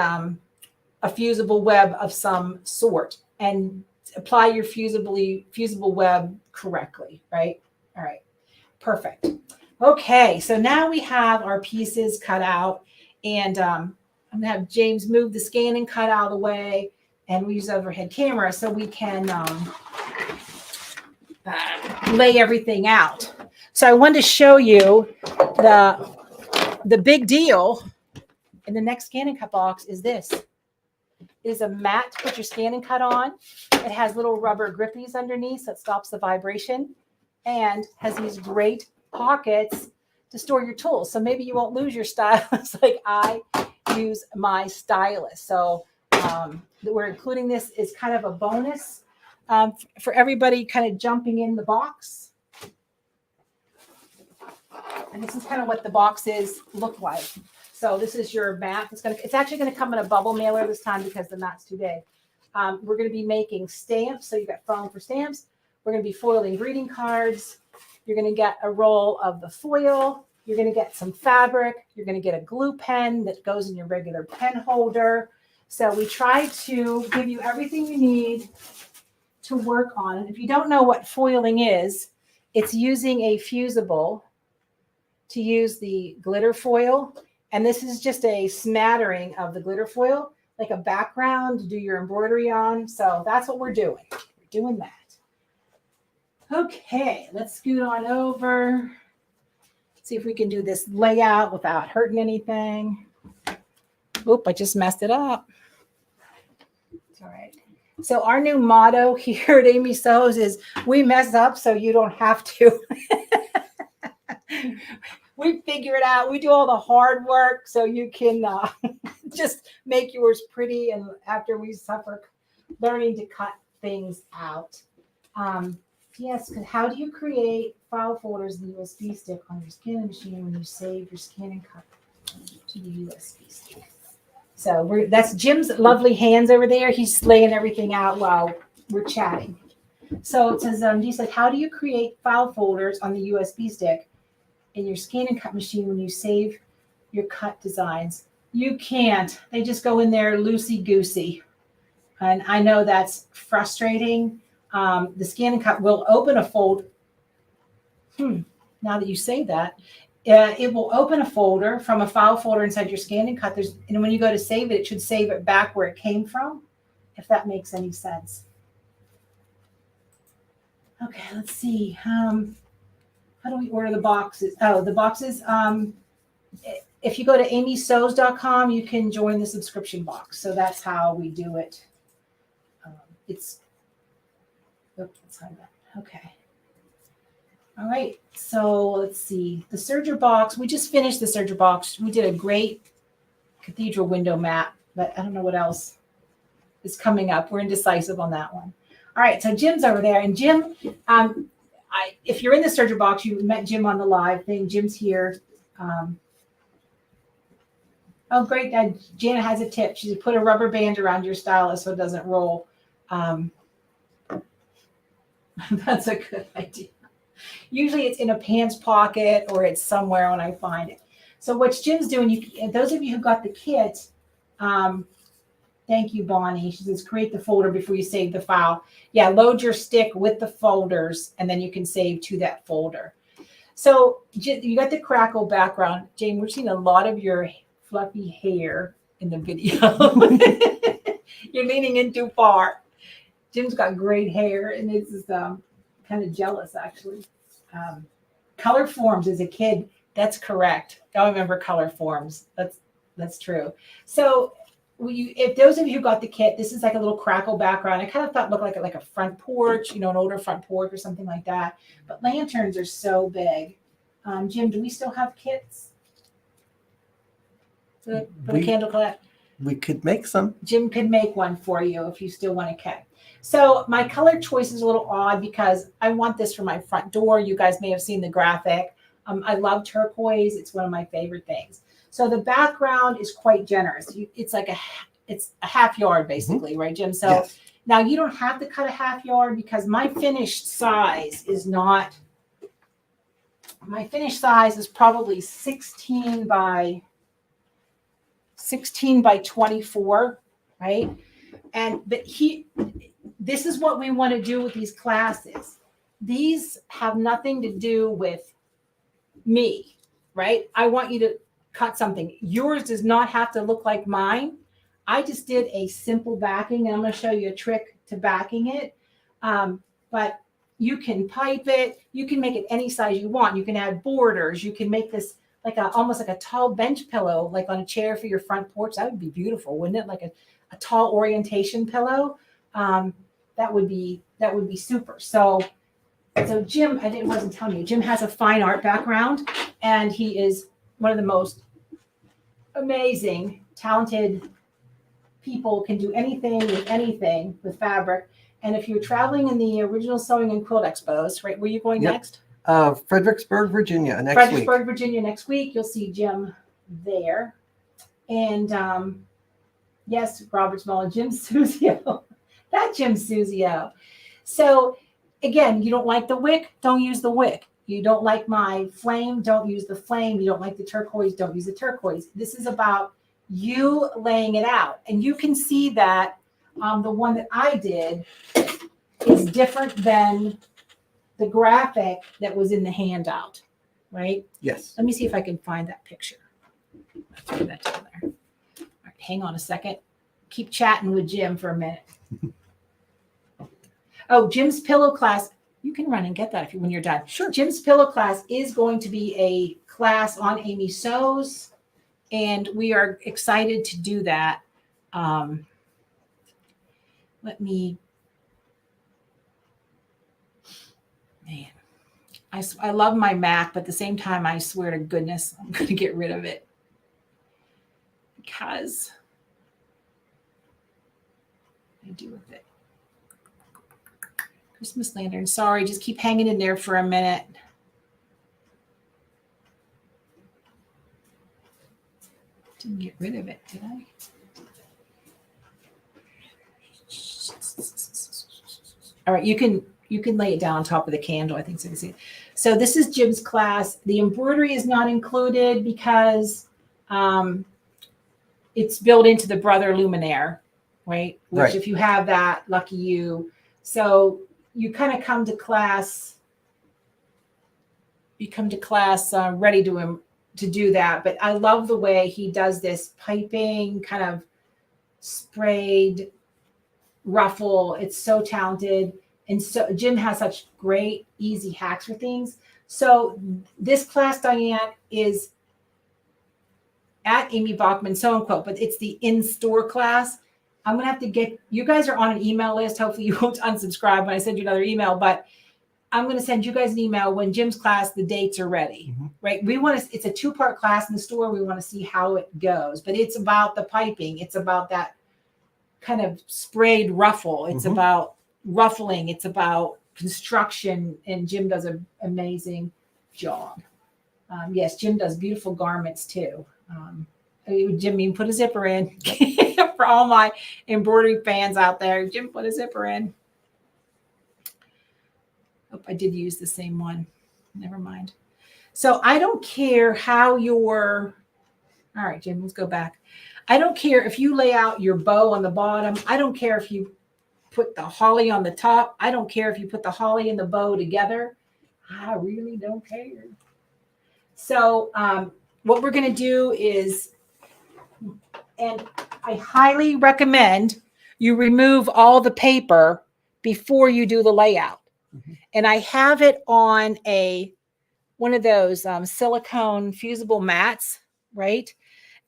A: a fusible web of some sort and apply your fusible web correctly, right? All right, perfect. Okay, so now we have our pieces cut out, and I'm gonna have James move the Scan and Cut out of the way, and we use overhead camera so we can lay everything out. So I wanted to show you the big deal in the next Scan and Cut box is this. It is a mat to put your Scan and Cut on. It has little rubber grippies underneath so it stops the vibration, and has these great pockets to store your tools. So maybe you won't lose your stylus like I use my stylus. So we're including this as kind of a bonus for everybody kind of jumping in the box. And this is kind of what the boxes look like. So this is your mat. It's actually going to come in a bubble mailer this time because the mat's too big. We're going to be making stamps. So you've got foam for stamps. We're going to be foiling greeting cards. You're going to get a roll of the foil. You're going to get some fabric. You're going to get a glue pen that goes in your regular pen holder. So we try to give you everything you need to work on. And if you don't know what foiling is, it's using a fusible to use the glitter foil. And this is just a smattering of the glitter foil, like a background to do your embroidery on. So that's what we're doing. We're doing that. Okay, let's scoot on over. See if we can do this layout without hurting anything. Oop, I just messed it up. It's all right. So our new motto here at Amy Sews is we mess up so you don't have to. We figure it out. We do all the hard work so you can just make yours pretty. And after we suffer learning to cut things out. Yes, how do you create file folders in the USB stick on your scanning machine when you save your Scan and Cut to the USB stick? So that's Jim's lovely hands over there. He's laying everything out while we're chatting. So it says, he said, how do you create file folders on the USB stick in your Scan and Cut machine when you save your cut designs? You can't. They just go in there loosey-goosey. And I know that's frustrating. The Scan and Cut will open a folder. Now that you say that, it will open a folder from a file folder inside your Scan and Cut. And when you go to save it, it should save it back where it came from, if that makes any sense. Okay, let's see. How do we order the boxes? Oh, the boxes. If you go to amysews.com, you can join the subscription box. So that's how we do it. Let's hide that. Okay. All right. So let's see. The serger box. We just finished the serger box. We did a great cathedral window mat, but I don't know what else is coming up. We're indecisive on that one. All right. So Jim's over there. And Jim, if you're in the serger box, you met Jim on the live thing. Jim's here. Oh, great. Janet has a tip. She said put a rubber band around your stylus so it doesn't roll. That's a good idea. Usually it's in a pants pocket or it's somewhere when I find it. So what Jim's doing, those of you who got the kit, thank you, Bonnie. She says, create the folder before you save the file. Yeah, load your stick with the folders, and then you can save to that folder. So you got the crackle background. Jane, we're seeing a lot of your fluffy hair in the video. You're leaning in too far. Jim's got great hair, and this is kind of jealous, actually. Color forms as a kid, that's correct. I remember color forms. That's true. So if those of you who got the kit, this is like a little crackle background. I kind of thought it looked like a front porch, an older front porch or something like that. But lanterns are so big. Jim, do we still have kits for the candle collect?
B: We could make some.
A: Jim could make one for you if you still want a kit. So my color choice is a little odd because I want this for my front door. You guys may have seen the graphic. I love turquoise. It's one of my favorite things. So the background is quite generous. It's a half yard basically, right, Jim? So yes. Now you don't have to cut a half yard because my finished size is probably 16 by 24, right? This is what we want to do with these classes. These have nothing to do with me, right? I want you to cut something. Yours does not have to look like mine. I just did a simple backing, and I'm going to show you a trick to backing it. But you can pipe it. You can make it any size you want. You can add borders. You can make this almost like a tall bench pillow, like on a chair for your front porch. That would be beautiful, wouldn't it? Like a tall orientation pillow. That would be super. So Jim, I wasn't telling you, Jim has a fine art background, and he is one of the most amazing, talented people. Can do anything with fabric. And if you're traveling in the original sewing and quilt expos, right, where are you going next?
B: Fredericksburg, Virginia
A: next week. You'll see Jim there. And yes, Robert Small, Jim Suzio. That Jim Suzio. So again, you don't like the wick, don't use the wick. You don't like my flame, don't use the flame. You don't like the turquoise, don't use the turquoise. This is about you laying it out. And you can see that the one that I did is different than the graphic that was in the handout, right?
B: Yes.
A: Let me see if I can find that picture. I'll throw that down there. All right, hang on a second. Keep chatting with Jim for a minute. Oh, Jim's pillow class. You can run and get that when you're done.
B: Sure.
A: Jim's pillow class is going to be a class on Amy Sews, and we are excited to do that. I love my Mac, but at the same time, I swear to goodness, I'm going to get rid of it because what do I do with it? Christmas lantern. Sorry, just keep hanging in there for a minute. Didn't get rid of it, did I? All right, you can lay it down on top of the candle. I think so. You can see it. So this is Jim's class. The embroidery is not included because it's built into the Brother Luminaire, right? Which if you have that, lucky you. So you kind of come to class. You come to class ready to do that. But I love the way he does this piping, kind of sprayed ruffle. It's so talented. And so Jim has such great, easy hacks for things. So this class, Diane, is at Amy Bachman Sew and Quilt, but it's the in-store class. I'm going to have to get, you guys are on an email list. Hopefully you won't unsubscribe when I send you another email, but I'm going to send you guys an email when Jim's class, the dates are ready, right? It's a 2-part class in the store. We want to see how it goes, but it's about the piping. It's about that kind of sprayed ruffle. It's about ruffling. It's about construction, and Jim does an amazing job. Yes, Jim does beautiful garments too. Jimmy put a zipper in for all my embroidery fans out there. Jim put a zipper in. Oh, I did use the same one. Never mind. So I don't care how your, all right, Jim, let's go back. I don't care if you lay out your bow on the bottom. I don't care if you put the holly on the top. I don't care if you put the holly and the bow together. I really don't care. So what we're going to do is, and I highly recommend you remove all the paper before you do the layout. Mm-hmm. And I have it on one of those silicone fusible mats, right?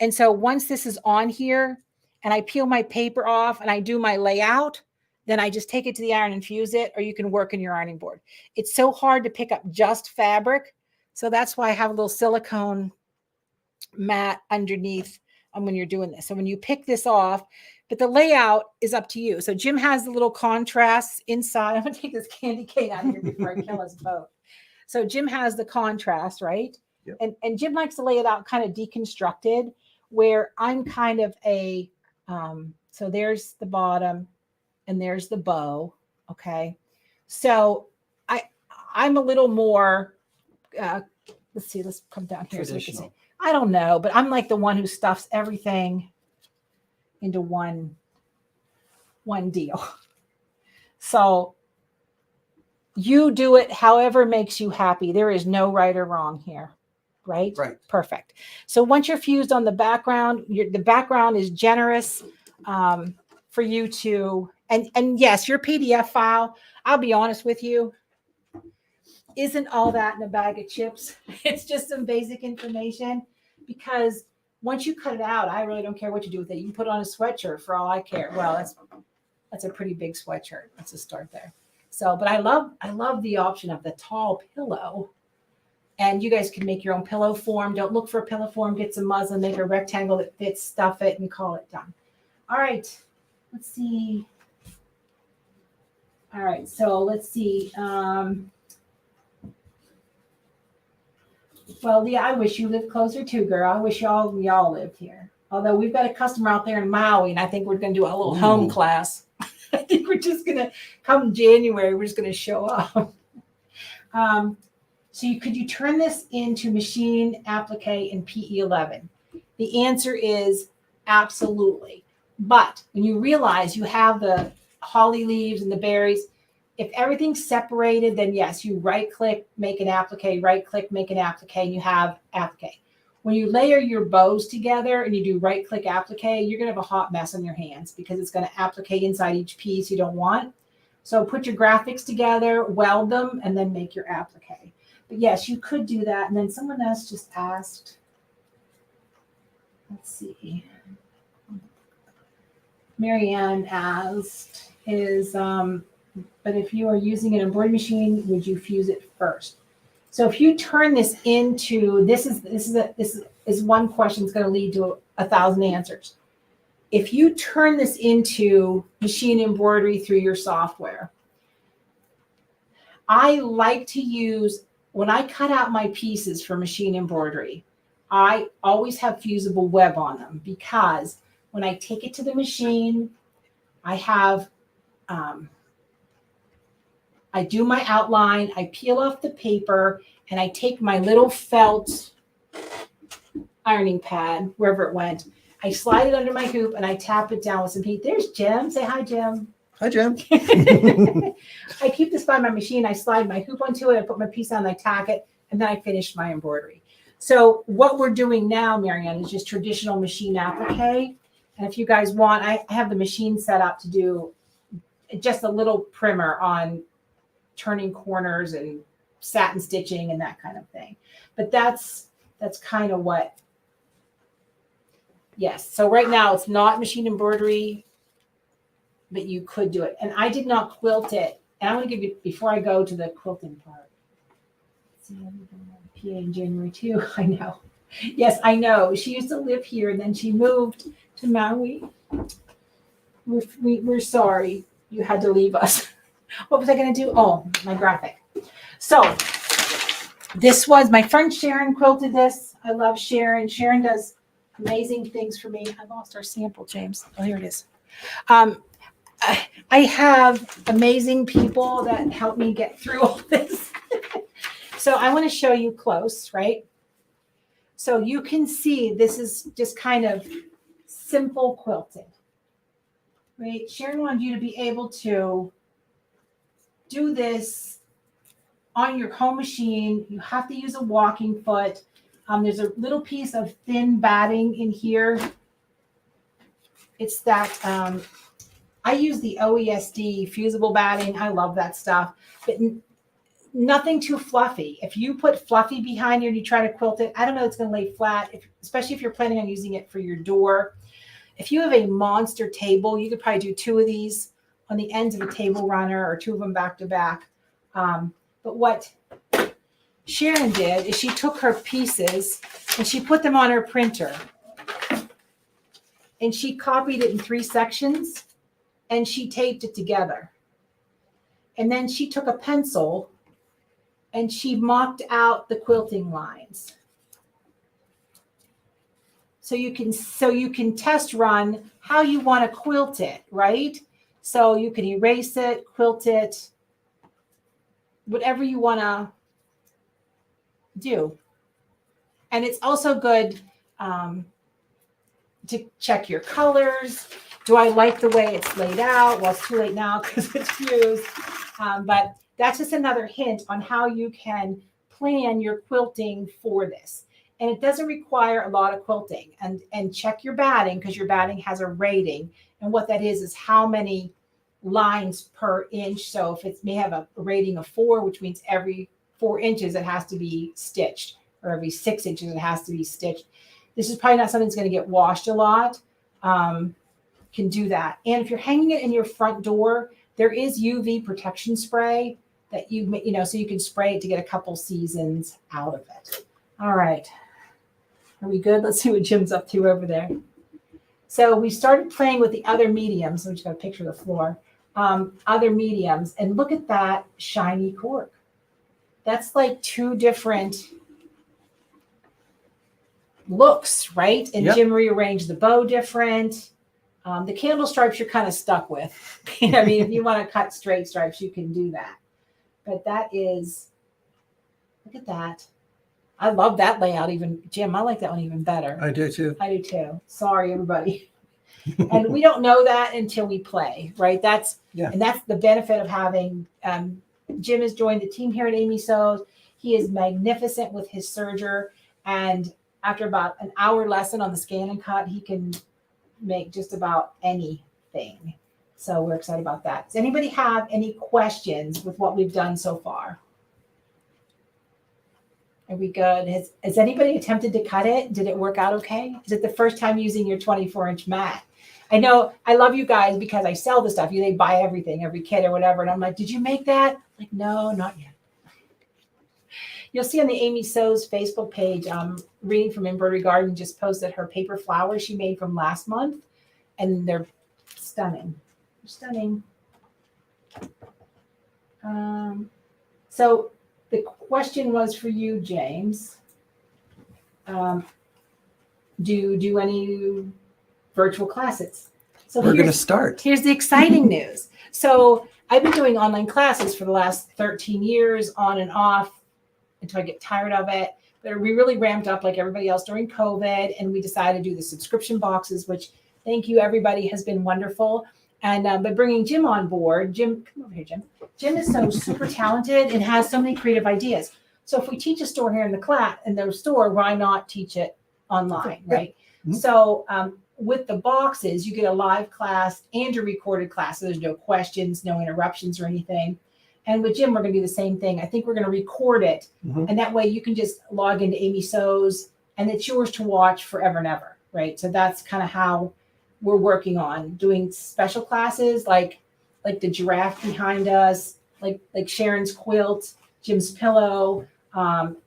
A: And so once this is on here and I peel my paper off and I do my layout, then I just take it to the iron and fuse it, or you can work in your ironing board. It's so hard to pick up just fabric. So that's why I have a little silicone mat underneath when you're doing this. So when you pick this off, but the layout is up to you. So Jim has the little contrasts inside. I'm going to take this candy cane out of here before I kill us both. So Jim has the contrast, right? Yep. And Jim likes to lay it out kind of deconstructed, where I'm kind of so there's the bottom and there's the bow. Okay. So I'm a little more, let's see, let's come down here so we can see. I don't know, but I'm like the one who stuffs everything into one deal. So you do it however makes you happy. There is no right or wrong here, right?
B: Right.
A: Perfect. So once you're fused on the background, the background is generous for you to, and yes, your PDF file, I'll be honest with you, isn't all that in a bag of chips. It's just some basic information, because once you cut it out, I really don't care what you do with it. You can put on a sweatshirt for all I care. Well, that's a pretty big sweatshirt. Let's just start there. So, but I love the option of the tall pillow, and you guys can make your own pillow form. Don't look for a pillow form. Get some muslin, make a rectangle that fits, stuff it, and call it done. All right, let's see. All right, so let's see. Well, yeah, I wish you lived closer too, girl. I wish y'all lived here. Although we've got a customer out there in Maui, and I think we're going to do a little home class. I think we're just going to come January. We're just going to show up. So could you turn this into machine, applique, and PE11? The answer is absolutely. But when you realize you have the holly leaves and the berries, if everything's separated, then yes, you right click, make an applique, right click, make an applique, and you have applique. When you layer your bows together and you do right click applique, you're going to have a hot mess on your hands, because it's going to applique inside each piece you don't want. So put your graphics together, weld them, and then make your applique. But yes, you could do that. And then someone else just asked, let's see. Marianne asked, but if you are using an embroidery machine, would you fuse it first? So if you turn this into, this is one question that's going to lead to 1,000 answers. If you turn this into machine embroidery through your software, I like to use, when I cut out my pieces for machine embroidery, I always have fusible web on them, because when I take it to the machine, I have, I do my outline, I peel off the paper, and I take my little felt ironing pad, wherever it went, I slide it under my hoop, and I tap it down with some heat. There's Jim. Say hi, Jim.
B: Hi, Jim.
A: I keep this by my machine. I slide my hoop onto it. I put my piece on, I tack it, and then I finish my embroidery. So what we're doing now, Marianne, is just traditional machine applique. And if you guys want, I have the machine set up to do just a little primer on turning corners and satin stitching and that kind of thing. But that's kind of what, yes. So right now it's not machine embroidery, but you could do it. And I did not quilt it. And I want to give you, before I go to the quilting part. Let's see, I'm going to PA in January too. I know. Yes, I know. She used to live here, and then she moved to Maui. We're sorry you had to leave us. What was I going to do? Oh, my graphic. So this was, my friend Sharon quilted this. I love Sharon. Sharon does amazing things for me. I lost our sample, James. Oh, here it is. I have amazing people that help me get through all this. So I want to show you close, right? So you can see this is just kind of simple quilting, right? Sharon wanted you to be able to do this on your home machine. You have to use a walking foot. There's a little piece of thin batting in here. It's that I use the OESD fusible batting. I love that stuff, but nothing too fluffy. If you put fluffy behind you and you try to quilt it, I don't know, it's going to lay flat, especially if you're planning on using it for your door. If you have a monster table, you could probably do 2 of these on the ends of a table runner or 2 of them back to back. But what Sharon did is she took her pieces and she put them on her printer. And she copied it in 3 sections and she taped it together. And then she took a pencil and she mocked out the quilting lines. So you can test run how you want to quilt it, right? So you can erase it, quilt it, whatever you want to do. And it's also good to check your colors. Do I like the way it's laid out? Well, it's too late now because it's fused. But that's just another hint on how you can plan your quilting for this. And it doesn't require a lot of quilting. And check your batting because your batting has a rating. And what that is how many lines per inch. So if it may have a rating of 4, which means every 4 inches it has to be stitched, or every 6 inches it has to be stitched. This is probably not something that's going to get washed a lot. Can do that. And if you're hanging it in your front door, there is UV protection spray that so you can spray it to get a couple seasons out of it. All right. Are we good? Let's see what Jim's up to over there. So we started playing with the other mediums. I'm just going to picture the floor. Other mediums. And look at that shiny cork. That's like 2 different looks, right? And yep. Jim rearranged the bow different. The candle stripes you're kind of stuck with. I mean, if you want to cut straight stripes, you can do that. But that is, look at that. I love that layout even. Jim, I like that one even better.
B: I do too.
A: I do too. Sorry, everybody. And we don't know that until we play, right? And that's the benefit of having, Jim has joined the team here at Amy Sews. He is magnificent with his serger. And after about an hour lesson on the scan and cut, he can make just about anything. So we're excited about that. Does anybody have any questions with what we've done so far? Are we good? Has anybody attempted to cut it? Did it work out okay? Is it the first time using your 24-inch mat? I know I love you guys because I sell the stuff. They buy everything, every kit or whatever. And I'm like, did you make that? Like, no, not yet. You'll see on the Amy Sews Facebook page, Reading from Embroidery Garden just posted her paper flowers she made from last month. And they're stunning. Stunning. So the question was for you, James. Do you do any virtual classes? So
B: we're going to start.
A: Here's the exciting news. So I've been doing online classes for the last 13 years on and off until I get tired of it. But we really ramped up like everybody else during COVID. And we decided to do the subscription boxes, which thank you, everybody, has been wonderful. And by bringing Jim on board, Jim, come over here, Jim. Jim is so super talented and has so many creative ideas. So if we teach a store here in the store, why not teach it online, right? Mm-hmm. So with the boxes, you get a live class and a recorded class. So there's no questions, no interruptions or anything. And with Jim, we're going to do the same thing. I think we're going to record it. Mm-hmm. And that way you can just log into Amy Sews and it's yours to watch forever and ever, right? So that's kind of how we're working on doing special classes like the giraffe behind us, like Sharon's quilt, Jim's pillow,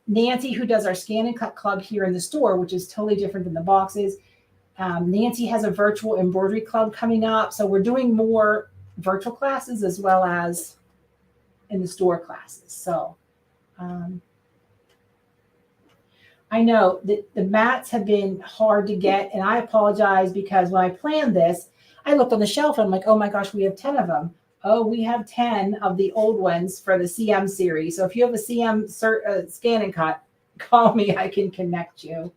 A: Nancy, who does our scan and cut club here in the store, which is totally different than the boxes. Nancy has a virtual embroidery club coming up. So we're doing more virtual classes as well as in the store classes. So I know that the mats have been hard to get, and I apologize because when I planned this, I looked on the shelf and I'm like, oh my gosh, we have 10 of them. Oh, we have 10 of the old ones for the CM series. So if you have a CM scan and cut, call me. I can connect you.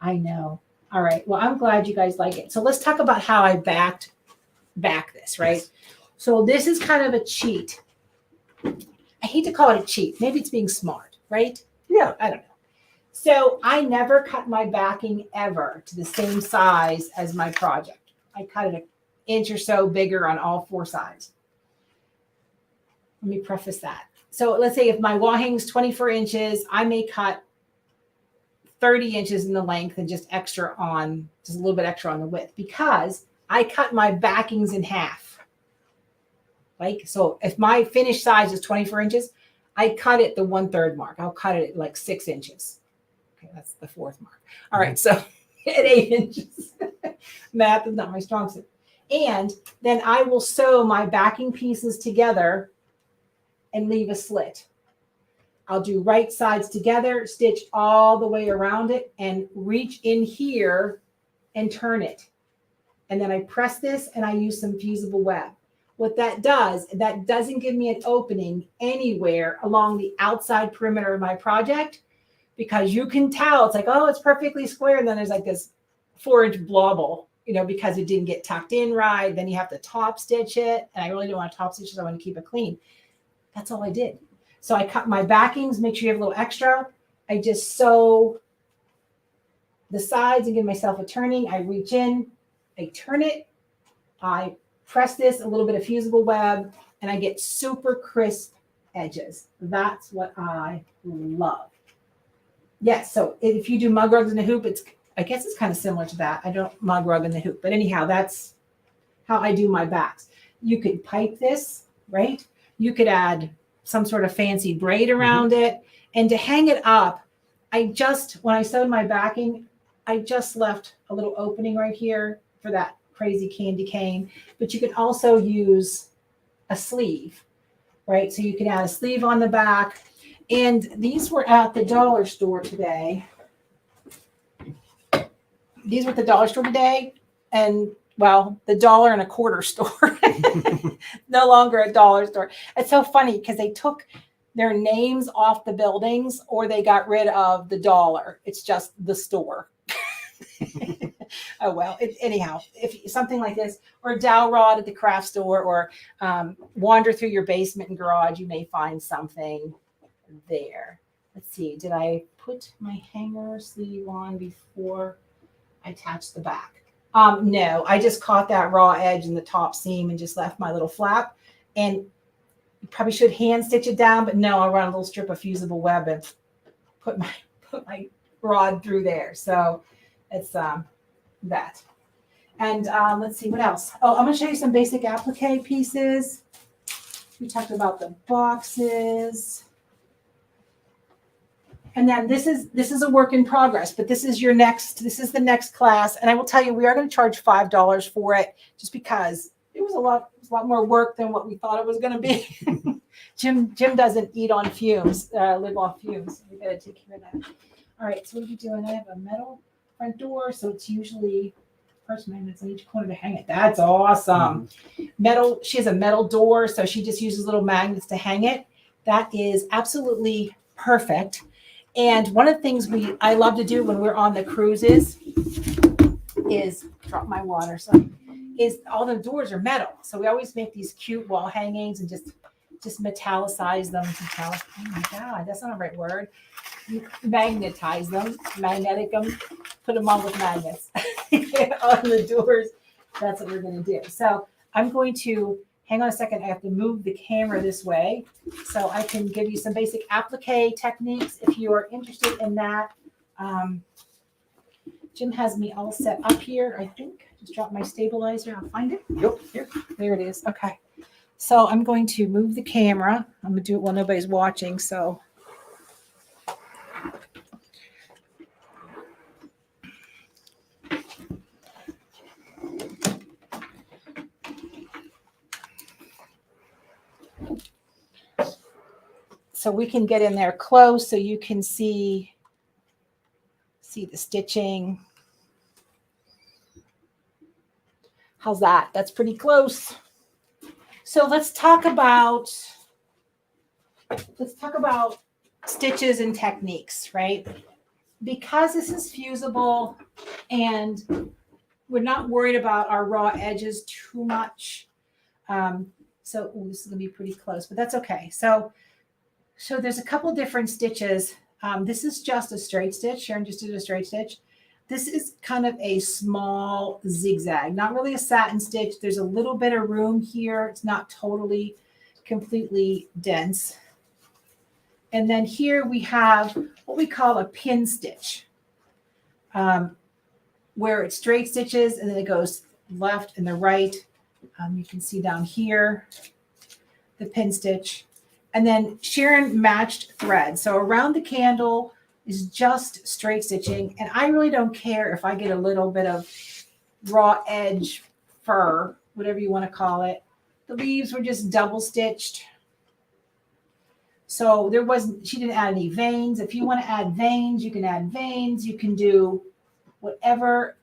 A: I know. All right. Well, I'm glad you guys like it. So let's talk about how I back this, right?
B: Yes.
A: So this is kind of a cheat. I hate to call it a cheat. Maybe it's being smart, right?
B: Yeah.
A: I don't know. So I never cut my backing ever to the same size as my project. I cut it an inch or so bigger on all four sides. Let me preface that. So let's say if my wall hangs 24 inches, I may cut 30 inches in the length and just just a little bit extra on the width, because I cut my backings in half. Like, so if my finished size is 24 inches, I cut it the 1/3 mark. I'll cut it at like 6 inches. Okay, that's the 4th mark. All right, so at 8 inches. Math is not my strong suit. And then I will sew my backing pieces together and leave a slit. I'll do right sides together, stitch all the way around it, and reach in here and turn it. And then I press this and I use some fusible web. What that doesn't give me an opening anywhere along the outside perimeter of my project, because you can tell it's like, oh, it's perfectly square. And then there's like this 4-inch blobble, because it didn't get tucked in right. Then you have to top stitch it. And I really don't want to top stitch it. I want to keep it clean. That's all I did. So I cut my backings, make sure you have a little extra. I just sew the sides and give myself a turning. I reach in, I turn it, I press this, a little bit of fusible web, and I get super crisp edges. That's what I love. Yes, so if you do mug rugs in a hoop, I guess it's kind of similar to that. I don't mug rug in the hoop, but anyhow, that's how I do my backs. You could pipe this, right? You could add some sort of fancy braid around it. And to hang it up, when I sewed my backing, I just left a little opening right here for that crazy candy cane. But you can also use a sleeve, right? So you can add a sleeve on the back. And these were at the dollar store today. And well, the $1.25 store, no longer a dollar store. It's so funny because they took their names off the buildings, or they got rid of the dollar. It's just the store. Oh, well, anyhow, if something like this, or a dowel rod at the craft store, or wander through your basement and garage, you may find something there. Let's see. Did I put my hanger sleeve on before I attached the back? No, I just caught that raw edge in the top seam and just left my little flap. And you probably should hand stitch it down, but no, I'll run a little strip of fusible web and put my rod through there. So it's that. And let's see what else. Oh, I'm going to show you some basic applique pieces. We talked about the boxes. And then this is a work in progress, but this is the next class. And I will tell you, we are going to charge $5 for it, just because it was a lot more work than what we thought it was going to be. Jim doesn't eat on fumes, live off fumes. We got to take care of that. All right. So what are we doing? I have a metal front door. So it's usually first magnets on each corner to hang it. That's awesome. Metal. She has a metal door. So she just uses little magnets to hang it. That is absolutely perfect. And one of the things I love to do when we're on the cruises is drop my water. So is all the doors are metal. So we always make these cute wall hangings and just metallicize them. Oh my God, that's not a right word. Magnetize them, magnetic them, put them on with magnets on the doors. That's what we're going to do. So I'm going to hang on a second. I have to move the camera this way so I can give you some basic applique techniques if you are interested in that. Jim has me all set up here, I think. Just drop my stabilizer. I'll find it.
B: Yep.
A: Here. There it is. Okay. So I'm going to move the camera. I'm going to do it while nobody's watching. So we can get in there close so you can see see the stitching. How's that? That's pretty close. So let's talk about stitches and techniques, right? Because this is fusible and we're not worried about our raw edges too much. So this is gonna be pretty close, but that's okay. So there's a couple different stitches. This is just a straight stitch. Sharon just did a straight stitch. This is kind of a small zigzag, not really a satin stitch. There's a little bit of room here. It's not totally completely dense. And then here we have what we call a pin stitch, where it's straight stitches and then it goes left and the right. You can see down here the pin stitch. And then Sharon matched thread. So around the candle is just straight stitching. And I really don't care if I get a little bit of raw edge fur, whatever you want to call it. The leaves were just double stitched. So she didn't add any veins. If you want to add veins, you can add veins. You can do whatever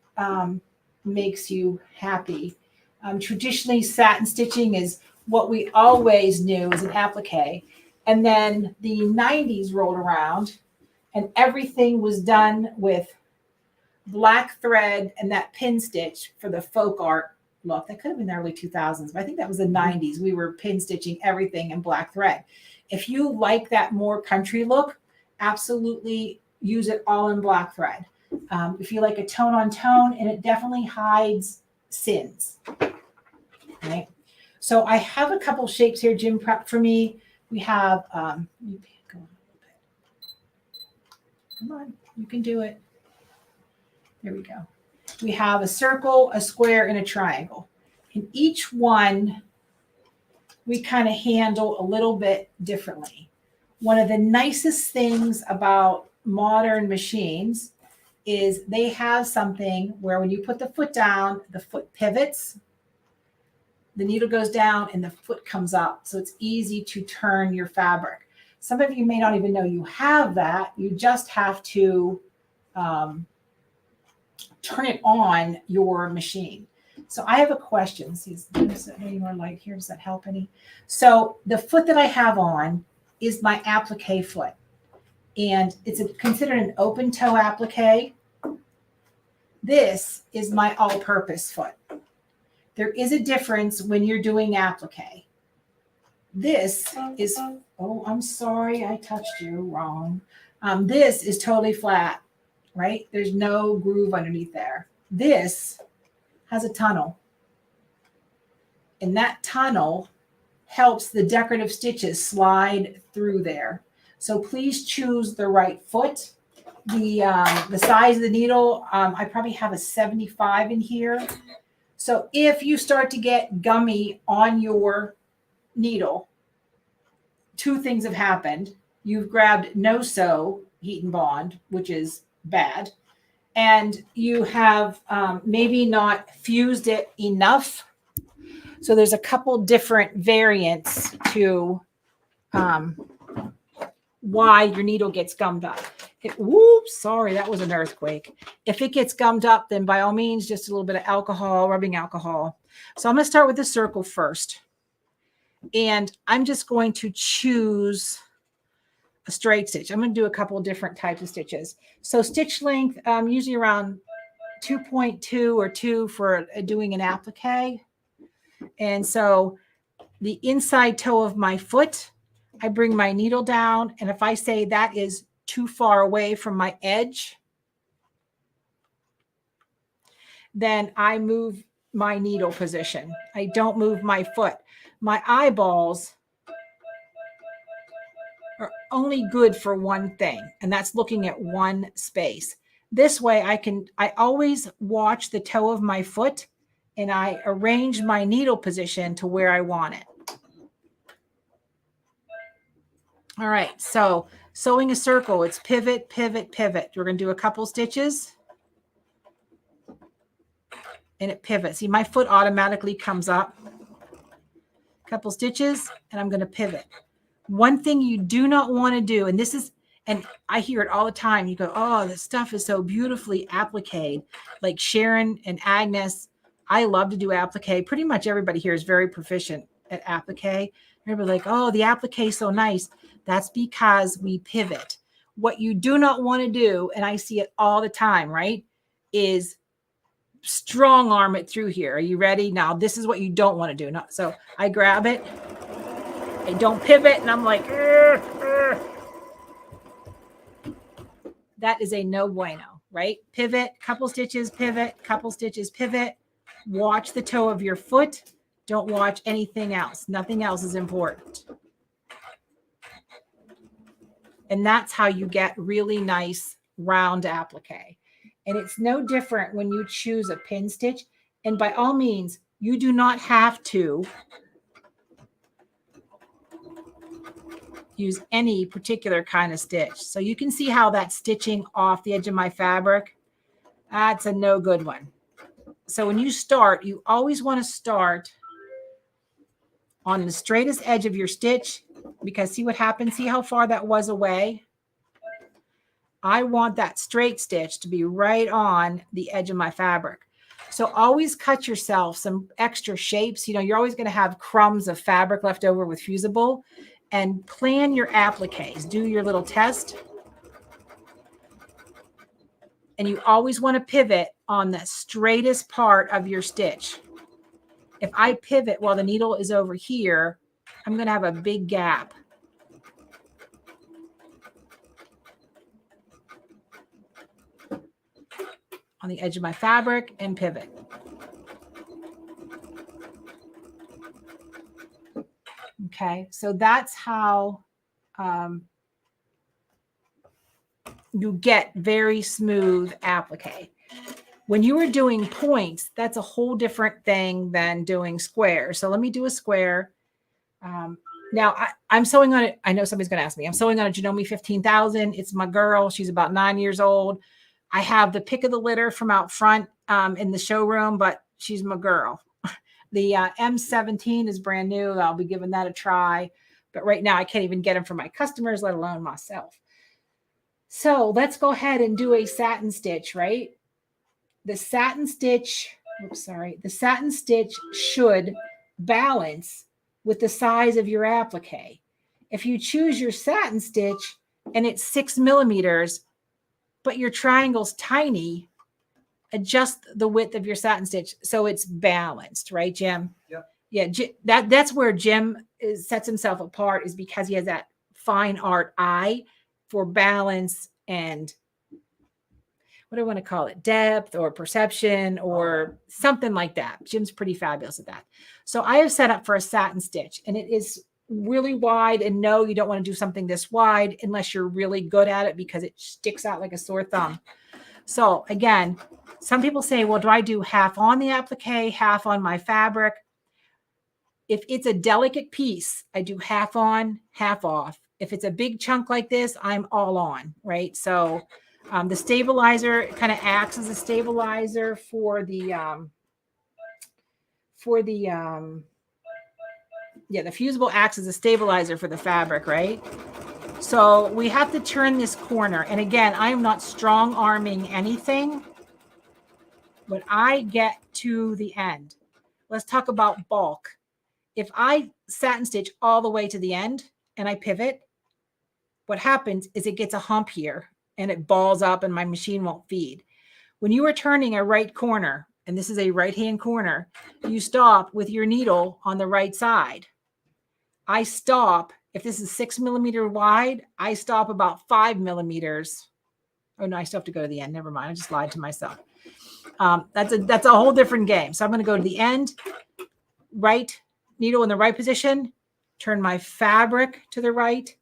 A: makes you happy. Traditionally, satin stitching is what we always knew as an applique. And then the 90s rolled around and everything was done with black thread and that pin stitch for the folk art look. That could have been the early 2000s, but I think that was the 90s. We were pin stitching everything in black thread. If you like that more country look, absolutely use it all in black thread. If you like a tone on tone, and it definitely hides sins. Right? So I have a couple shapes here, Jim prepped for me. We have, let me go on a little bit. Come on, you can do it. There we go. We have a circle, a square, and a triangle. And each one we kind of handle a little bit differently. One of the nicest things about modern machines is they have something where when you put the foot down, the foot pivots, the needle goes down and the foot comes up. So it's easy to turn your fabric. Some of you may not even know you have that. You just have to turn it on your machine. So I have a question. See, is there any more light here? Does that help any? So the foot that I have on is my applique foot. And it's considered an open toe applique. This is my all-purpose foot. There is a difference when you're doing applique. This is, oh, I'm sorry, I touched you wrong. This is totally flat, right? There's no groove underneath there. This has a tunnel. And that tunnel helps the decorative stitches slide through there. So please choose the right foot. The size of the needle, I probably have a 75 in here. So if you start to get gummy on your needle, two things have happened. You've grabbed no sew, heat and bond, which is bad. And you have maybe not fused it enough. So there's a couple different variants to why your needle gets gummed up. Whoops, sorry, that was an earthquake. If it gets gummed up, then by all means, just a little bit of alcohol, rubbing alcohol. So I'm going to start with the circle first. And I'm just going to choose a straight stitch. I'm going to do a couple of different types of stitches. So stitch length, usually around 2.2 or 2 for doing an applique. And so the inside toe of my foot, I bring my needle down. And if I say that is too far away from my edge, then I move my needle position. I don't move my foot. My eyeballs are only good for one thing, and that's looking at one space. This way I always watch the toe of my foot and I arrange my needle position to where I want it. All right, so sewing a circle, it's pivot, pivot, pivot. We're going to do a couple stitches and it pivots. See, my foot automatically comes up. Couple stitches and I'm going to pivot. One thing you do not want to do, and this is, And I hear it all the time. You go, oh, this stuff is so beautifully appliqued. Like Sharon and Agnes, I love to do applique. Pretty much everybody here is very proficient at applique. Everybody like, oh, the applique is so nice. That's because we pivot. What you do not want to do, and I see it all the time, right, is strong arm it through here. Are you ready? Now, this is what you don't want to do. So I grab it. I don't pivot, and I'm like, that is a no bueno, right? Pivot, couple stitches, pivot, couple stitches, pivot. Watch the toe of your foot. Don't watch anything else. Nothing else is important. And that's how you get really nice round applique. And it's no different when you choose a pin stitch. And by all means, you do not have to use any particular kind of stitch. So you can see how that stitching off the edge of my fabric, that's a no good one. So when you start, you always want to start on the straightest edge of your stitch, because see what happens? See how far that was away? I want that straight stitch to be right on the edge of my fabric. So always cut yourself some extra shapes. You know, you're always going to have crumbs of fabric left over with fusible, and plan your appliques. Do your little test. And you always want to pivot on the straightest part of your stitch. If I pivot while the needle is over here, I'm going to have a big gap. On the edge of my fabric and pivot. Okay, so that's how you get very smooth applique. When you are doing points, that's a whole different thing than doing squares. So let me do a square. Now I'm sewing on it. I know somebody's going to ask me. I'm sewing on a Janome 15,000. It's my girl. She's about 9 years old. I have the pick of the litter from out front in the showroom, but she's my girl. The M17 is brand new. I'll be giving that a try. But right now I can't even get them for my customers, let alone myself. So let's go ahead and do a satin stitch, right? The satin stitch, the satin stitch should balance with the size of your applique. If you choose your satin stitch and it's 6 millimeters, but your triangle's tiny, adjust the width of your satin stitch so it's balanced, right, Jim? Yeah. That's where Jim sets himself apart, is because he has that fine art eye for balance and what do I want to call it? Depth or perception or something like that. Jim's pretty fabulous at that. So I have set up for a satin stitch, and it is really wide. And no, you don't want to do something this wide unless you're really good at it, because it sticks out like a sore thumb. So again, some people say, well, do I do half on the applique, half on my fabric? If it's a delicate piece, I do half on, half off. If it's a big chunk like this, I'm all on, right? So the stabilizer kind of acts as a stabilizer for the fusible acts as a stabilizer for the fabric, right? So we have to turn this corner. And again, I am not strong arming anything. When I get to the end, let's talk about bulk. If I satin stitch all the way to the end and I pivot, what happens is it gets a hump here and it balls up and my machine won't feed. When you are turning a right corner, and this is a right-hand corner, you stop with your needle on the right side. I stop, if this is 6 millimeter wide, I stop about 5 millimeters. Oh no, I still have to go to the end. Never mind. I just lied to myself. That's a whole different game. So I'm going to go to the end, right needle in the right position, turn my fabric to the right.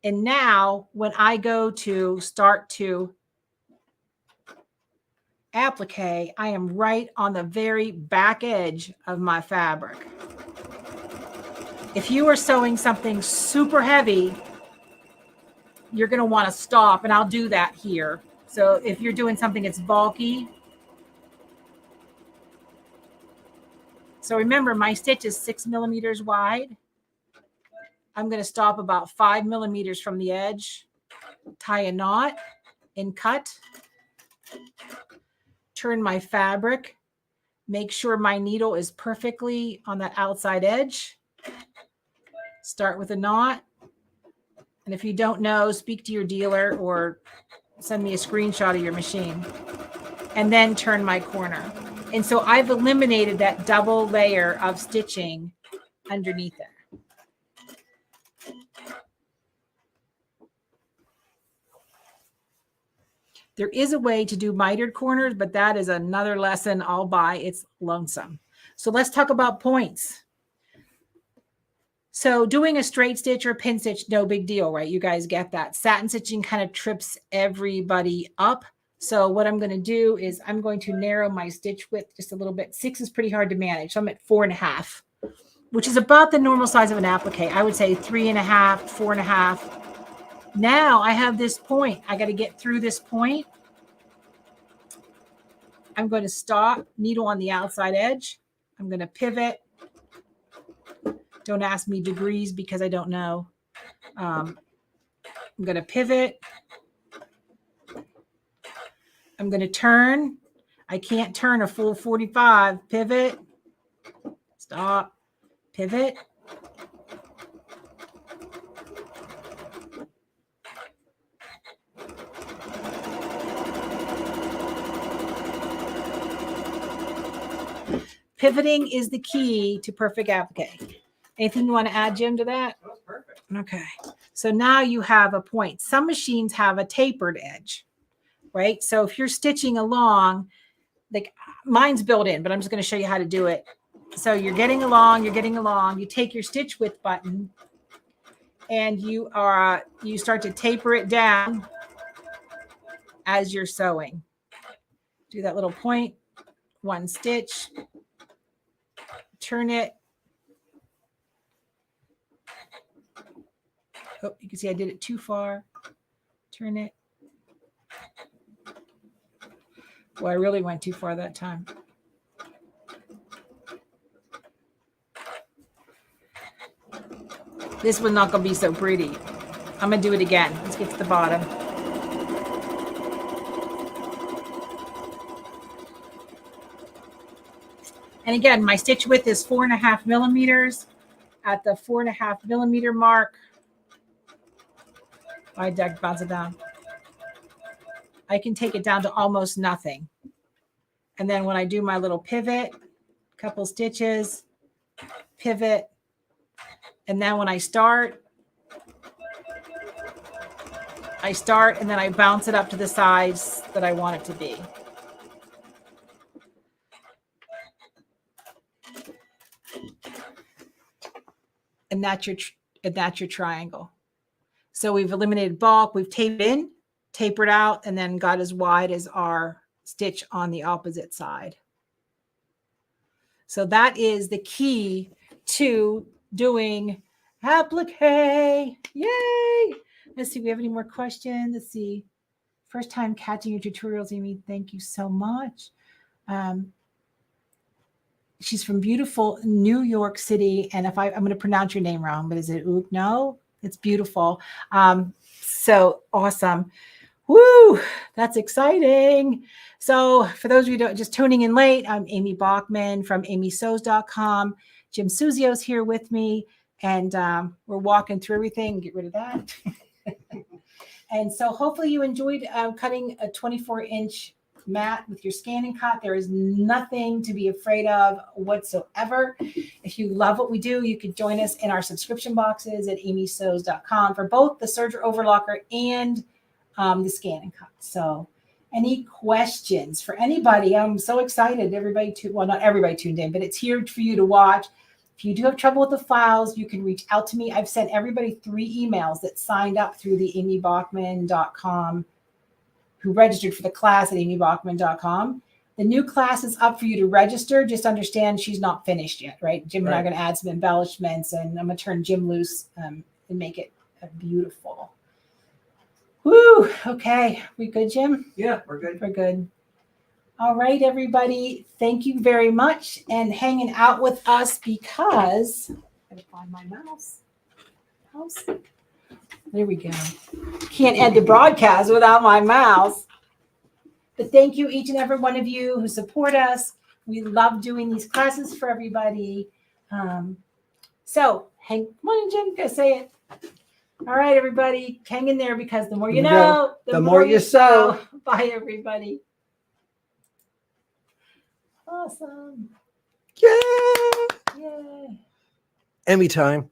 A: And now when I go to start to applique, I am right on the very back edge of my fabric. If you are sewing something super heavy, you're going to want to stop, and I'll do that here. So if you're doing something that's bulky, so remember my stitch is 6 millimeters wide. I'm going to stop about 5 millimeters from the edge. tie a knot and cut. Turn my fabric. Make sure my needle is perfectly on that outside edge. Start with a knot. And if you don't know, speak to your dealer or send me a screenshot of your machine. And then turn my corner. And so I've eliminated that double layer of stitching underneath it. There is a way to do mitered corners, but that is another lesson all by. It's lonesome. So let's talk about points. So doing a straight stitch or pin stitch, no big deal, right? You guys get that. Satin stitching kind of trips everybody up. So what I'm going to do is I'm going to narrow my stitch width just a little bit. 6 is pretty hard to manage. So I'm at 4.5, which is about the normal size of an applique. I would say 3.5, 4.5. Now I have this point. I got to get through this point. I'm going to stop, needle on the outside edge. I'm going to pivot. Don't ask me degrees because I don't know. I'm going to pivot. I'm going to turn. I can't turn a full 45. Pivot. Stop. Pivot. Pivoting is the key to perfect applique. Anything you want to add, Jim, to that?
B: That was perfect.
A: Okay. So now you have a point. Some machines have a tapered edge, right? So if you're stitching along, like mine's built in, but I'm just going to show you how to do it. So you're getting along, you take your stitch width button and you start to taper it down as you're sewing. Do that little point, one stitch, turn it. Oh, you can see I did it too far. Turn it. Well, I really went too far that time. This one's not going to be so pretty. I'm going to do it again. Let's get to the bottom. And again, my stitch width is 4.5 millimeters. At the 4.5 millimeter mark, I bounce it down. I can take it down to almost nothing. And then when I do my little pivot, couple stitches, pivot, and then when I start and then I bounce it up to the size that I want it to be. And that's your triangle. So we've eliminated bulk, we've taped in, tapered out, and then got as wide as our stitch on the opposite side. So that is the key to doing applique. Yay! Let's see, we have any more questions? Let's see. First time catching your tutorials, Amy. Thank you so much. She's from beautiful New York City. And if I'm going to pronounce your name wrong, but is it Ook? No, it's beautiful. So awesome. Woo, that's exciting. So for those of you just tuning in late, I'm Amy Bachman from amysews.com. Jim Suzio's here with me, and we're walking through everything. Get rid of that. And so hopefully you enjoyed cutting a 24-inch mat with your scan and cut. There is nothing to be afraid of whatsoever. If you love what we do, you can join us in our subscription boxes at amysews.com for both the serger overlocker and the scan and cut. So any questions for anybody? I'm so excited. Not everybody tuned in, but it's here for you to watch. If you do have trouble with the files, you can reach out to me. I've sent everybody 3 emails that signed up through the amybachman.com, who registered for the class at amybachman.com. The new class is up for you to register. Just understand she's not finished yet, right? Jim and I are going to add some embellishments, and I'm going to turn Jim loose and make it beautiful. Woo! Okay. We good, Jim?
B: Yeah, we're good.
A: We're good. All right, everybody. Thank you very much and hanging out with us because I gotta find my mouse. There we go. Can't end the broadcast without my mouse. But thank you, each and every one of you who support us. We love doing these classes for everybody. So hang, come on, Jen, go say it. All right, everybody, hang in there because the more you know,
B: the more you sow.
A: Bye, everybody. Awesome.
B: Yeah.
A: Yay.
B: Anytime.